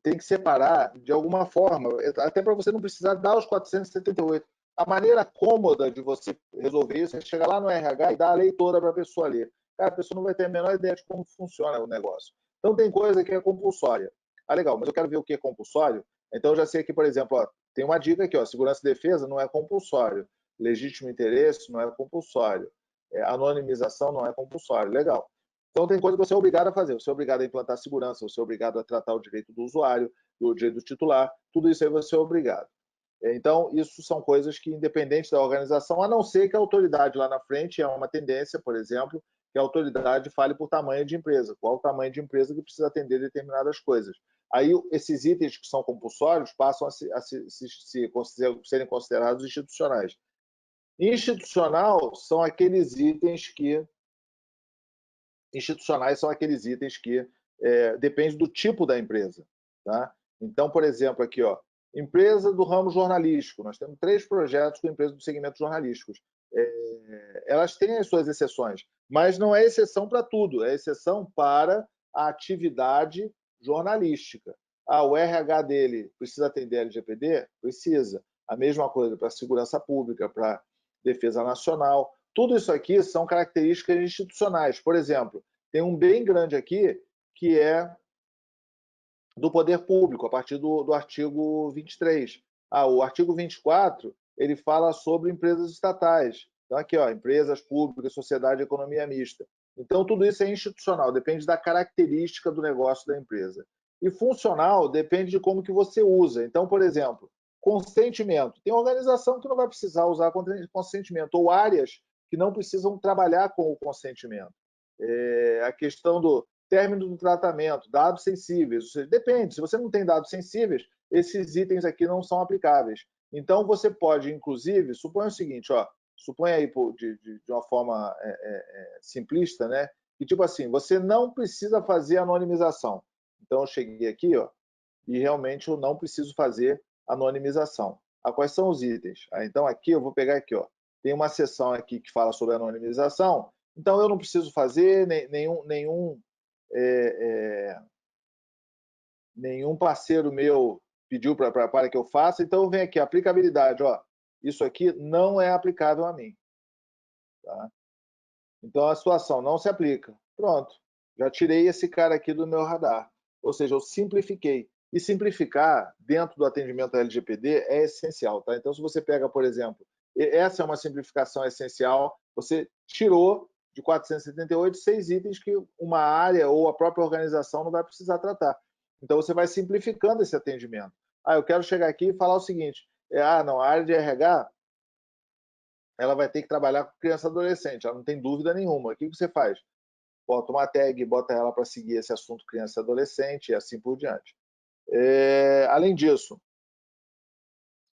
tem que separar de alguma forma, até para você não precisar dar os 478. A maneira cômoda de você resolver isso é chegar lá no RH e dar a lei toda para a pessoa ler. Cara, a pessoa não vai ter a menor ideia de como funciona o negócio. Então, tem coisa que é compulsória. Legal, mas eu quero ver o que é compulsório. Então, eu já sei que, por exemplo, tem uma dica aqui, segurança e defesa não é compulsório. Legítimo interesse não é compulsório. Anonimização não é compulsório. Legal. Então, tem coisa que você é obrigado a fazer. Você é obrigado a implantar segurança, você é obrigado a tratar o direito do usuário, o direito do titular, tudo isso aí você é obrigado. Então, isso são coisas que, independente da organização, a não ser que a autoridade lá na frente, é uma tendência, por exemplo, que a autoridade fale por tamanho de empresa, qual o tamanho de empresa que precisa atender determinadas coisas. Aí, esses itens que são compulsórios passam a serem considerados institucionais. Institucionais são aqueles itens que depende do tipo da empresa. Tá? Então, por exemplo, aqui, empresa do ramo jornalístico. Nós temos 3 projetos com empresas do segmento jornalísticos. Elas têm as suas exceções, mas não é exceção para tudo, é exceção para a atividade jornalística. O RH dele precisa atender a LGPD? Precisa. A mesma coisa para a segurança pública, para a defesa nacional. Tudo isso aqui são características institucionais. Por exemplo, tem um bem grande aqui que é do poder público, a partir do artigo 23. O artigo 24, ele fala sobre empresas estatais. Então, aqui, empresas públicas, sociedade e economia mista. Então, tudo isso é institucional, depende da característica do negócio da empresa. E funcional depende de como que você usa. Então, por exemplo, consentimento. Tem organização que não vai precisar usar consentimento, ou áreas que não precisam trabalhar com o consentimento. A questão do término do tratamento, dados sensíveis, depende. Se você não tem dados sensíveis, esses itens aqui não são aplicáveis. Então, você pode, inclusive, suponha o seguinte, suponha aí de uma forma simplista, né? Que tipo assim, você não precisa fazer anonimização. Então, eu cheguei aqui, e realmente eu não preciso fazer anonimização. Quais são os itens? Então, aqui eu vou pegar aqui, tem uma seção aqui que fala sobre anonimização. Então, eu não preciso fazer nenhum parceiro meu pediu para que eu faça. Então, eu venho aqui, aplicabilidade. Isso aqui não é aplicável a mim. Tá? Então, a situação não se aplica. Pronto. Já tirei esse cara aqui do meu radar. Ou seja, eu simplifiquei. E simplificar dentro do atendimento LGPD é essencial. Tá? Então, se você pega, por exemplo, essa é uma simplificação essencial, você tirou de 478 6 itens que uma área ou a própria organização não vai precisar tratar. Então, você vai simplificando esse atendimento. Eu quero chegar aqui e falar o seguinte, não, a área de RH ela vai ter que trabalhar com criança e adolescente, ela não tem dúvida nenhuma. O que você faz? Bota uma tag, bota ela para seguir esse assunto criança e adolescente e assim por diante. Além disso,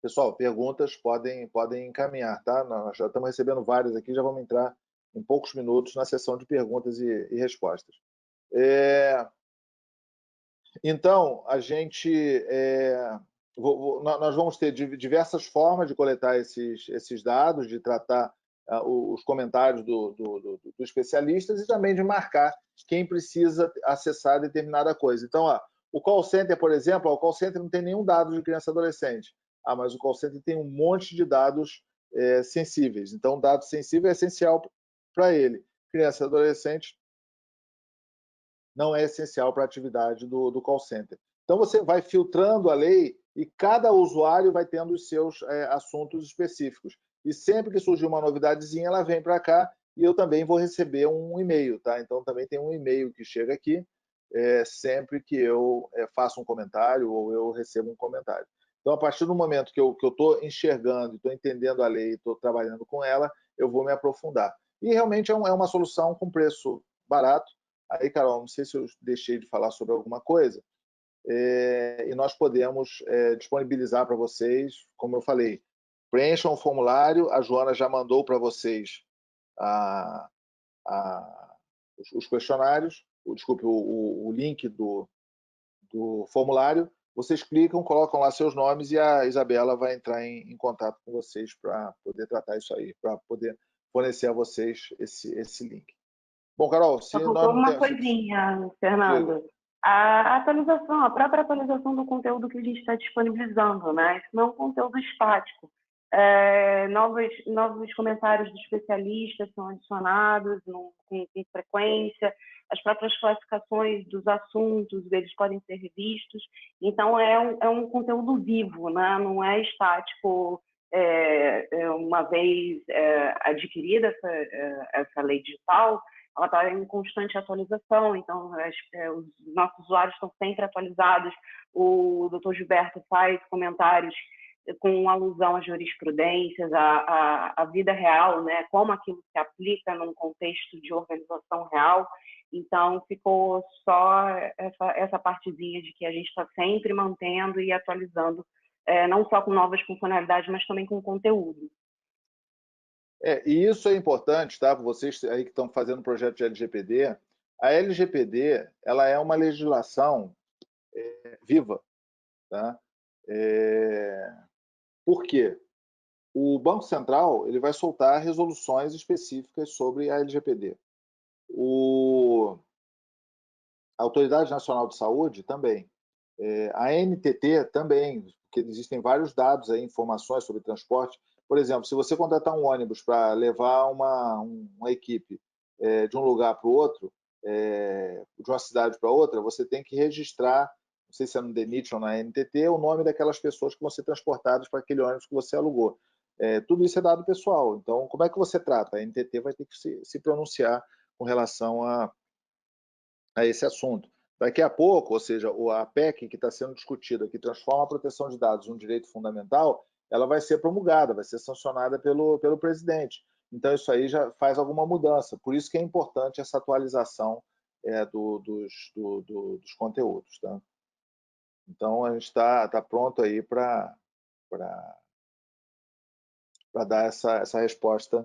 pessoal, perguntas podem encaminhar, tá? Nós já estamos recebendo várias aqui, já vamos entrar em poucos minutos na sessão de perguntas e respostas. Então, a gente... nós vamos ter diversas formas de coletar esses dados, de tratar os comentários dos especialistas e também de marcar quem precisa acessar determinada coisa. Então, o call center, por exemplo, o call center não tem nenhum dado de criança e adolescente. Mas o call center tem um monte de dados sensíveis. Então, dado sensível é essencial para ele. Criança e adolescente não é essencial para a atividade do call center. Então, você vai filtrando a lei e cada usuário vai tendo os seus assuntos específicos. E sempre que surgir uma novidadezinha, ela vem para cá e eu também vou receber um e-mail. Tá? Então, também tem um e-mail que chega aqui sempre que eu faço um comentário ou eu recebo um comentário. Então, a partir do momento que eu estou enxergando, estou entendendo a lei, estou trabalhando com ela, eu vou me aprofundar. E realmente é uma solução com preço barato. Aí, Carol, não sei se eu deixei de falar sobre alguma coisa, e nós podemos disponibilizar para vocês, como eu falei, preencham o formulário, a Joana já mandou para vocês os questionários, o link do formulário, vocês clicam, colocam lá seus nomes e a Isabela vai entrar em contato com vocês para poder tratar isso aí, para poder fornecer a vocês esse link. Bom, Carol, se
Só
nós não
uma
temos...
coisinha, Fernando. A atualização, a própria atualização do conteúdo que a gente está disponibilizando, né? Isso não é um conteúdo estático. Novos comentários dos especialistas são adicionados com frequência, as próprias classificações dos assuntos, eles podem ser revistos. Então, é um conteúdo vivo, né? Não é estático. Uma vez adquirida essa lei digital, ela está em constante atualização, então os nossos usuários estão sempre atualizados. O Dr. Gilberto faz comentários com alusão às jurisprudências, à vida real, né? Como aquilo se aplica num contexto de organização real. Então, ficou só essa partezinha de que a gente está sempre mantendo e atualizando, não só com novas funcionalidades, mas também com conteúdo.
E isso é importante, tá? Vocês aí que estão fazendo o projeto de LGPD, a LGPD ela é uma legislação viva, tá? Por quê? O Banco Central ele vai soltar resoluções específicas sobre a LGPD. A Autoridade Nacional de Saúde também. A NTT também, porque existem vários dados aí, informações sobre transporte. Por exemplo, se você contratar um ônibus para levar uma equipe de um lugar para o outro, de uma cidade para outra, você tem que registrar, não sei se é no DENIT ou na NTT, o nome daquelas pessoas que vão ser transportadas para aquele ônibus que você alugou. Tudo isso é dado pessoal. Então, como é que você trata? A NTT vai ter que se pronunciar com relação a esse assunto. Daqui a pouco, ou seja, a PEC que está sendo discutida, que transforma a proteção de dados em um direito fundamental, ela vai ser promulgada, vai ser sancionada pelo presidente. Então, isso aí já faz alguma mudança. Por isso que é importante essa atualização dos conteúdos. Tá? Então, a gente está pronto aí para dar essa resposta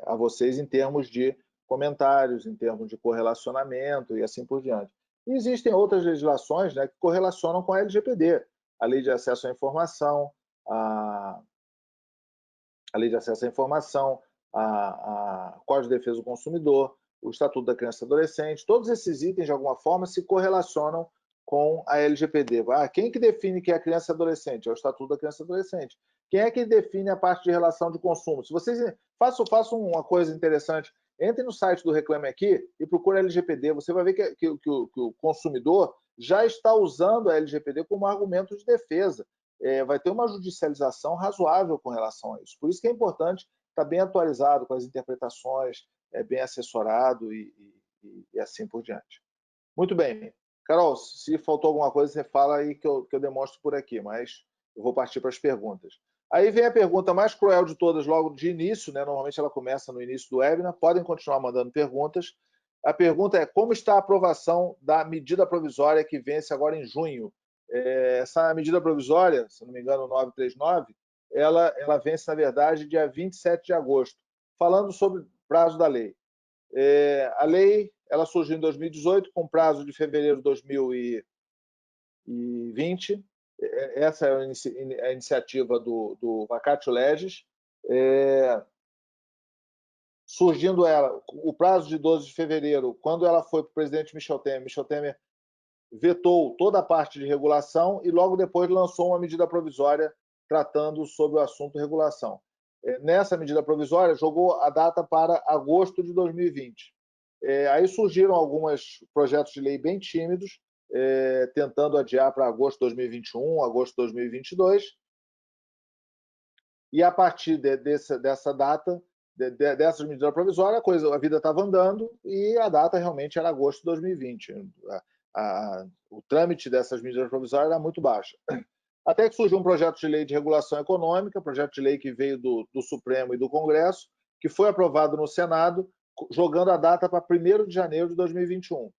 a vocês em termos de comentários, em termos de correlacionamento e assim por diante. E existem outras legislações, né, que correlacionam com a LGPD, a Lei de Acesso à Informação, a Lei de Acesso à Informação, a Código de Defesa do Consumidor, o Estatuto da Criança e Adolescente, todos esses itens, de alguma forma, se correlacionam com a LGPD. Quem que define que é criança e adolescente? É o Estatuto da Criança e Adolescente. Quem é que define a parte de relação de consumo? Se vocês façam uma coisa interessante, entre no site do Reclame Aqui e procure a LGPD. Você vai ver que o consumidor já está usando a LGPD como argumento de defesa. Vai ter uma judicialização razoável com relação a isso. Por isso que é importante estar bem atualizado com as interpretações, bem assessorado e assim por diante. Muito bem. Carol, se faltou alguma coisa, você fala aí que eu demonstro por aqui, mas eu vou partir para as perguntas. Aí vem a pergunta mais cruel de todas, logo de início, né? Normalmente ela começa no início do webinar. Podem continuar mandando perguntas. A pergunta é: como está a aprovação da medida provisória que vence agora em junho? Essa medida provisória, se não me engano, 939, ela vence, na verdade, dia 27 de agosto. Falando sobre o prazo da lei. A lei ela surgiu em 2018, com prazo de fevereiro de 2020. Essa é a iniciativa do Vacatio Legis. Surgindo ela, o prazo de 12 de fevereiro, quando ela foi para o presidente Michel Temer vetou toda a parte de regulação e logo depois lançou uma medida provisória tratando sobre o assunto regulação. Nessa medida provisória, jogou a data para agosto de 2020. Aí surgiram alguns projetos de lei bem tímidos, tentando adiar para agosto de 2021, agosto de 2022. E a partir dessa data, dessa medida provisória, a vida estava andando e a data realmente era agosto de 2020. O trâmite dessas medidas provisórias era muito baixo. Até que surgiu um projeto de lei de regulação econômica, projeto de lei que veio do Supremo e do Congresso, que foi aprovado no Senado, jogando a data para 1º de janeiro de 2021.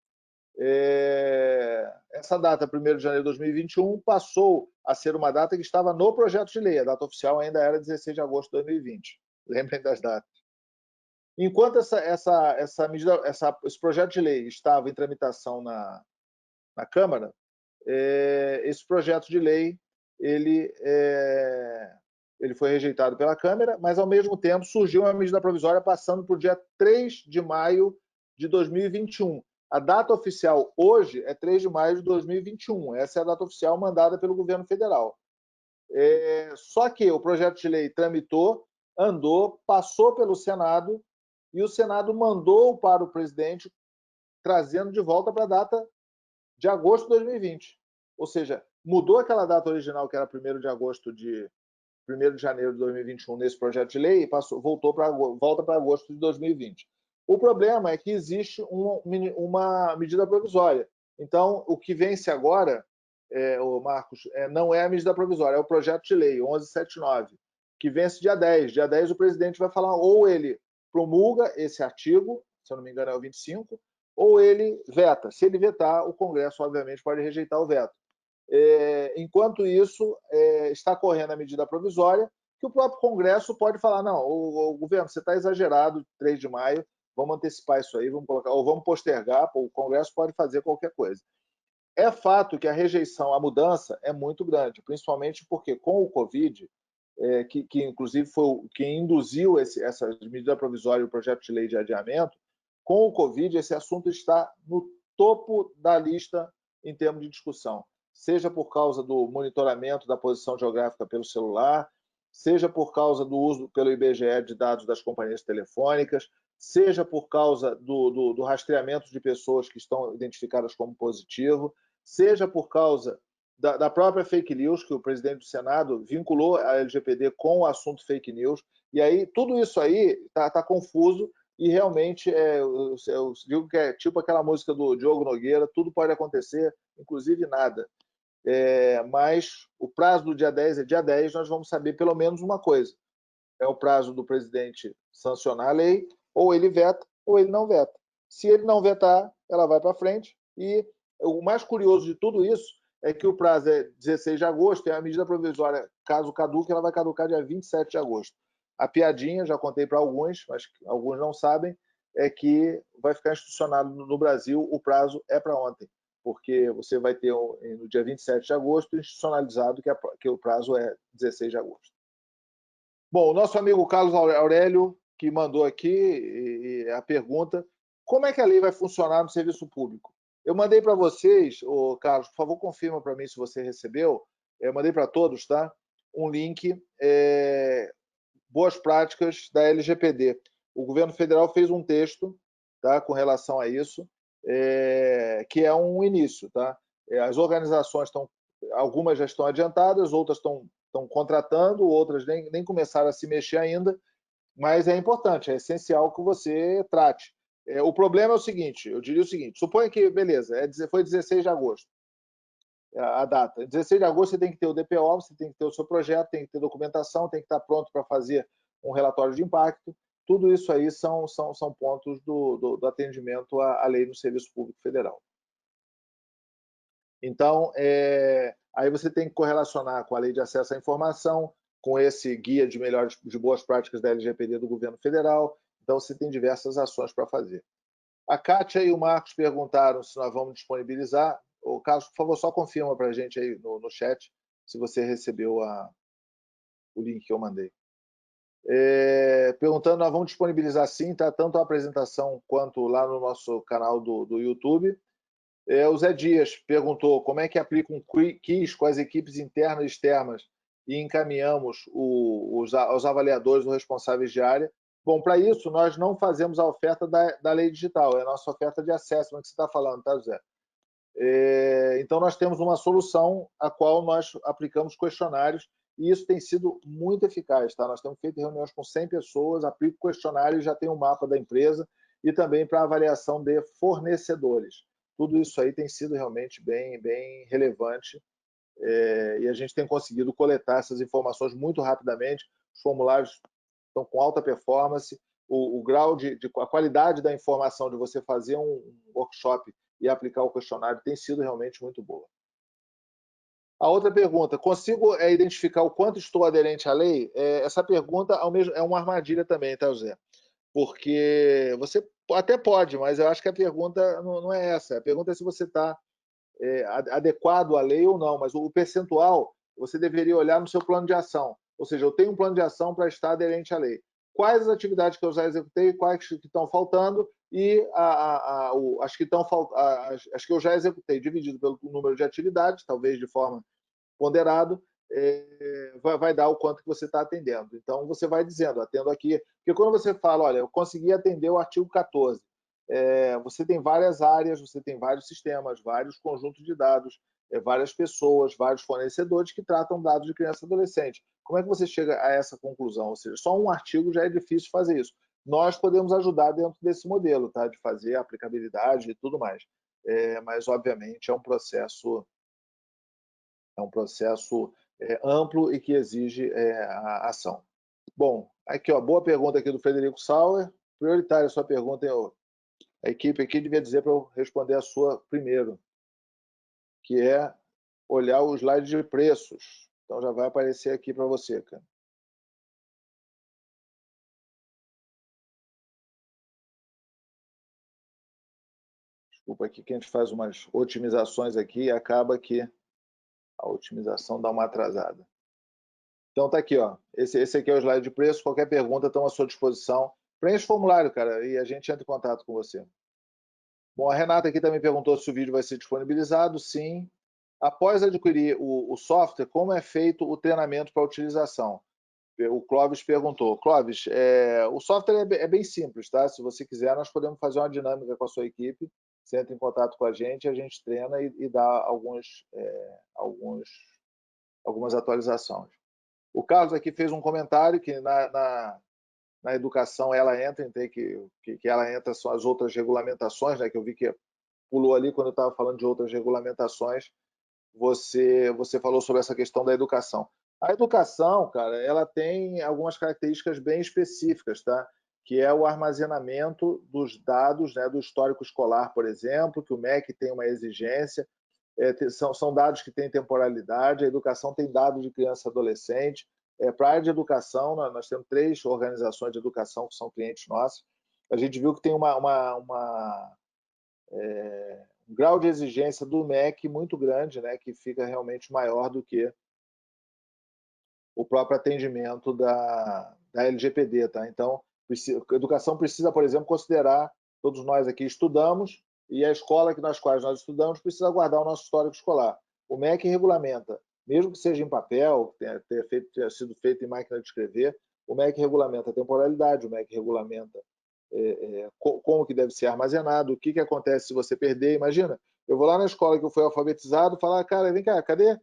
Essa data, 1º de janeiro de 2021, passou a ser uma data que estava no projeto de lei. A data oficial ainda era 16 de agosto de 2020. Lembrem das datas. Enquanto esse projeto de lei estava em tramitação na Câmara, esse projeto de lei ele foi rejeitado pela Câmara, mas, ao mesmo tempo, surgiu uma medida provisória passando para o dia 3 de maio de 2021. A data oficial hoje é 3 de maio de 2021. Essa é a data oficial mandada pelo governo federal. Só que o projeto de lei tramitou, andou, passou pelo Senado e o Senado mandou para o presidente, trazendo de volta para a data de agosto de 2020. Ou seja, mudou aquela data original, que era 1º de janeiro de 2021, nesse projeto de lei, e volta para agosto de 2020. O problema é que existe uma medida provisória. Então, o que vence agora, Marcos, não é a medida provisória, é o projeto de lei 1179, que vence dia 10. Dia 10 o presidente vai falar, ou ele promulga esse artigo, se eu não me engano é o 25, ou ele veta. Se ele vetar, o Congresso, obviamente, pode rejeitar o veto. Enquanto isso, está correndo a medida provisória, que o próprio Congresso pode falar, não, o governo, você está exagerado, 3 de maio, vamos antecipar isso aí, vamos colocar, ou vamos postergar, o Congresso pode fazer qualquer coisa. É fato que a rejeição à mudança é muito grande, principalmente porque com o Covid, que inclusive foi quem induziu essa medida provisória e o projeto de lei de adiamento, com o Covid esse assunto está no topo da lista em termos de discussão, seja por causa do monitoramento da posição geográfica pelo celular, seja por causa do uso pelo IBGE de dados das companhias telefônicas, seja por causa do rastreamento de pessoas que estão identificadas como positivo, seja por causa da própria fake news, que o presidente do Senado vinculou a LGPD com o assunto fake news, e aí tudo isso aí está confuso, e realmente eu digo que é tipo aquela música do Diogo Nogueira, tudo pode acontecer, inclusive nada. Mas o prazo do dia 10 é dia 10, nós vamos saber pelo menos uma coisa. É o prazo do presidente sancionar a lei, ou ele veta, ou ele não veta. Se ele não vetar, ela vai para frente. E o mais curioso de tudo isso é que o prazo é 16 de agosto, e a medida provisória, caso caduque, ela vai caducar dia 27 de agosto. A piadinha, já contei para alguns, mas alguns não sabem, é que vai ficar institucionado no Brasil, o prazo é para ontem, porque você vai ter no dia 27 de agosto institucionalizado que o prazo é 16 de agosto. Bom, o nosso amigo Carlos Aurélio, que mandou aqui a pergunta, como é que a lei vai funcionar no serviço público? Eu mandei para vocês, Carlos, por favor, confirma para mim se você recebeu, eu mandei para todos, tá? Um link, boas práticas da LGPD. O governo federal fez um texto, tá, com relação a isso, que é um início, tá? As organizações algumas já estão adiantadas, outras estão contratando, outras nem começaram a se mexer ainda, mas é importante, é essencial que você trate. O problema é o seguinte, eu diria o seguinte, suponha que, beleza, foi 16 de agosto, a data. 16 de agosto você tem que ter o DPO, você tem que ter o seu projeto, tem que ter documentação, tem que estar pronto para fazer um relatório de impacto. Tudo isso aí são pontos do atendimento à lei no Serviço Público Federal. Então, aí você tem que correlacionar com a Lei de Acesso à Informação, com esse guia de boas práticas da LGPD do governo federal. Então, você tem diversas ações para fazer. A Kátia e o Marcos perguntaram se nós vamos disponibilizar. O Carlos, por favor, só confirma para a gente aí no chat se você recebeu o link que eu mandei. Perguntando, nós vamos disponibilizar sim, tá? Tanto a apresentação quanto lá no nosso canal do YouTube. O Zé Dias perguntou como é que aplica um quiz com as equipes internas e externas e encaminhamos aos avaliadores ou responsáveis de área. Bom, para isso, nós não fazemos a oferta da lei digital, é a nossa oferta de assessment que você está falando, tá, Zé? Então, nós temos uma solução a qual nós aplicamos questionários e isso tem sido muito eficaz, tá? Nós temos feito reuniões com 100 pessoas, aplico questionário e já tem um mapa da empresa e também para avaliação de fornecedores. Tudo isso aí tem sido realmente bem relevante e a gente tem conseguido coletar essas informações muito rapidamente. Os formulários estão com alta performance, o grau a qualidade da informação de você fazer um workshop e aplicar o questionário tem sido realmente muito boa. A outra pergunta, consigo identificar o quanto estou aderente à lei? Essa pergunta é uma armadilha também, tá, José? Porque você até pode, mas eu acho que a pergunta não é essa. A pergunta é se você está adequado à lei ou não, mas o percentual você deveria olhar no seu plano de ação. Ou seja, eu tenho um plano de ação para estar aderente à lei. Quais as atividades que eu já executei, quais que estão faltando e as que eu já executei, dividido pelo número de atividades, talvez de forma ponderado, vai dar o quanto que você está atendendo. Então, você vai dizendo, atendo aqui. Porque quando você fala, olha, eu consegui atender o artigo 14, você tem várias áreas, você tem vários sistemas, vários conjuntos de dados, várias pessoas, vários fornecedores que tratam dados de criança e adolescente. Como é que você chega a essa conclusão? Ou seja, só um artigo já é difícil fazer isso. Nós podemos ajudar dentro desse modelo, tá? De fazer a aplicabilidade e tudo mais. Mas, obviamente, é um processo amplo e que exige a ação. Bom, aqui, ó, boa pergunta aqui do Frederico Sauer. Prioritária a sua pergunta, hein? A equipe aqui devia dizer para eu responder a sua primeiro, que é olhar o slide de preços. Então já vai aparecer aqui para você, cara. Desculpa aqui que a gente faz umas otimizações aqui e acaba que a otimização dá uma atrasada. Então tá aqui, ó. Esse aqui é o slide de preço. Qualquer pergunta estão à sua disposição. Preencha o formulário, cara, e a gente entra em contato com você. Bom, a Renata aqui também perguntou se o vídeo vai ser disponibilizado. Sim. Após adquirir o software, como é feito o treinamento para a utilização? O Clóvis perguntou. Clóvis, o software é bem simples, tá? Se você quiser, nós podemos fazer uma dinâmica com a sua equipe. Você entra em contato com a gente treina e dá algumas atualizações. O Carlos aqui fez um comentário que na educação ela entra, que ela entra são as outras regulamentações, né, que eu vi que pulou ali quando eu estava falando de outras regulamentações, você falou sobre essa questão da educação. A educação, cara, ela tem algumas características bem específicas, tá? Que é o armazenamento dos dados, né, do histórico escolar, por exemplo, que o MEC tem uma exigência, são dados que têm temporalidade, a educação tem dados de criança e adolescente. Para a área de educação, nós temos 3 organizações de educação que são clientes nossos. A gente viu que tem um grau de exigência do MEC muito grande, né, que fica realmente maior do que o próprio atendimento da LGPD. Tá? Então, a educação precisa, por exemplo, considerar, todos nós aqui estudamos, e a escola nas quais nós estudamos precisa guardar o nosso histórico escolar. O MEC regulamenta, mesmo que seja em papel, tenha sido feito em máquina de escrever, o MEC regulamenta a temporalidade, o MEC regulamenta como que deve ser armazenado, o que acontece se você perder. Imagina, eu vou lá na escola que eu fui alfabetizado, falar, cara, vem cá, cadê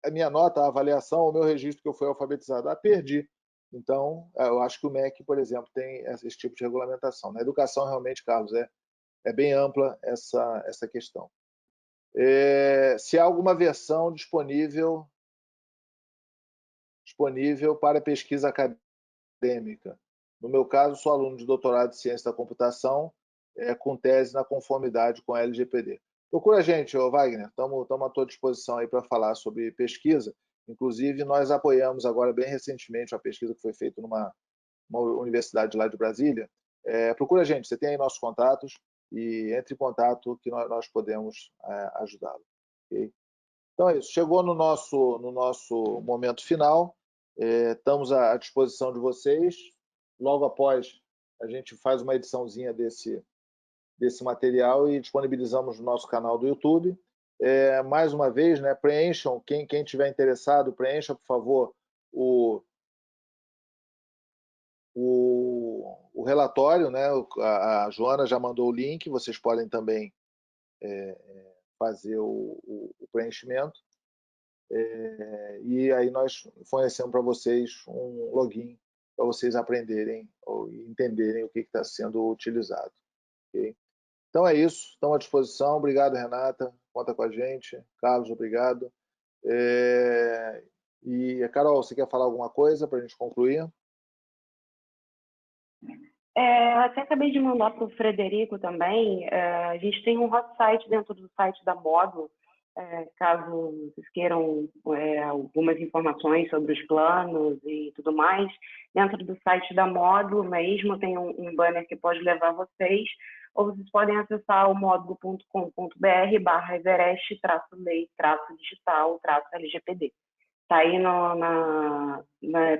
a minha nota, a avaliação, o meu registro que eu fui alfabetizado? Ah, perdi. Então, eu acho que o MEC, por exemplo, tem esse tipo de regulamentação. Na educação, realmente, Carlos, é bem ampla essa questão. Se há alguma versão disponível para pesquisa acadêmica. No meu caso, sou aluno de doutorado em ciência da computação, com tese na conformidade com a LGPD. Procura a gente, Wagner, estamos à tua disposição aí para falar sobre pesquisa. Inclusive, nós apoiamos agora, bem recentemente, uma pesquisa que foi feita numa universidade lá de Brasília. Procura a gente, você tem aí nossos contatos, e entre em contato que nós podemos ajudá-lo. Okay? Então é isso, chegou no nosso momento final, estamos à disposição de vocês. Logo após, a gente faz uma ediçãozinha desse material e disponibilizamos no nosso canal do YouTube. Mais uma vez, né, preencham, quem tiver interessado, preencha, por favor, o relatório, né? A Joana já mandou o link, vocês podem também fazer o preenchimento. E aí nós fornecemos para vocês um login para vocês aprenderem ou entenderem o que está sendo utilizado. Okay? Então é isso, estamos à disposição. Obrigado, Renata, conta com a gente. Carlos, obrigado. E, Carol, você quer falar alguma coisa para a gente concluir?
Até acabei de mandar para o Frederico também. A gente tem um hot site dentro do site da Módulo, caso vocês queiram algumas informações sobre os planos e tudo mais. Dentro do site da Módulo mesmo tem um banner que pode levar vocês, ou vocês podem acessar o módulo.com.br/everest-lei-digital-LGPD. Está aí na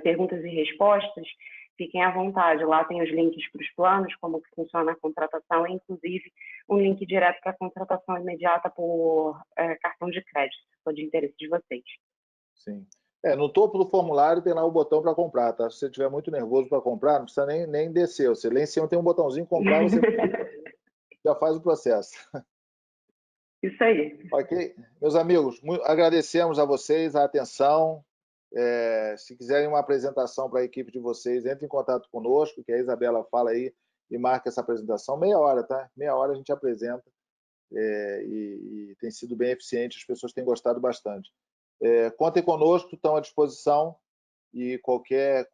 perguntas e respostas. Fiquem à vontade, lá tem os links para os planos, como que funciona a contratação, e inclusive um link direto para a contratação imediata por cartão de crédito, se for de interesse de vocês.
Sim. No topo do formulário tem lá o botão para comprar, tá? Se você estiver muito nervoso para comprar, não precisa nem descer. Você lá em cima tem um botãozinho comprar, você já faz o processo.
Isso aí.
Ok? Meus amigos, agradecemos a vocês a atenção. Se quiserem uma apresentação para a equipe de vocês, entre em contato conosco, que a Isabela fala aí e marca essa apresentação. Meia hora, tá? Meia hora a gente apresenta e tem sido bem eficiente, as pessoas têm gostado bastante. Contem conosco, estão à disposição, e qualquer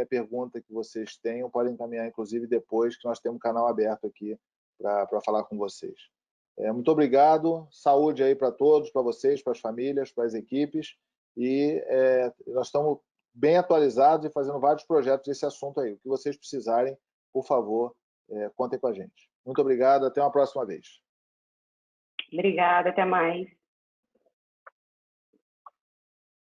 pergunta que vocês tenham, podem encaminhar, inclusive, depois, que nós temos um canal aberto aqui para falar com vocês. Muito obrigado, saúde aí para todos, para vocês, para as famílias, para as equipes, e nós estamos bem atualizados e fazendo vários projetos desse assunto aí. O que vocês precisarem, por favor, contem com a gente. Muito obrigado, até uma próxima vez.
Obrigada, até mais.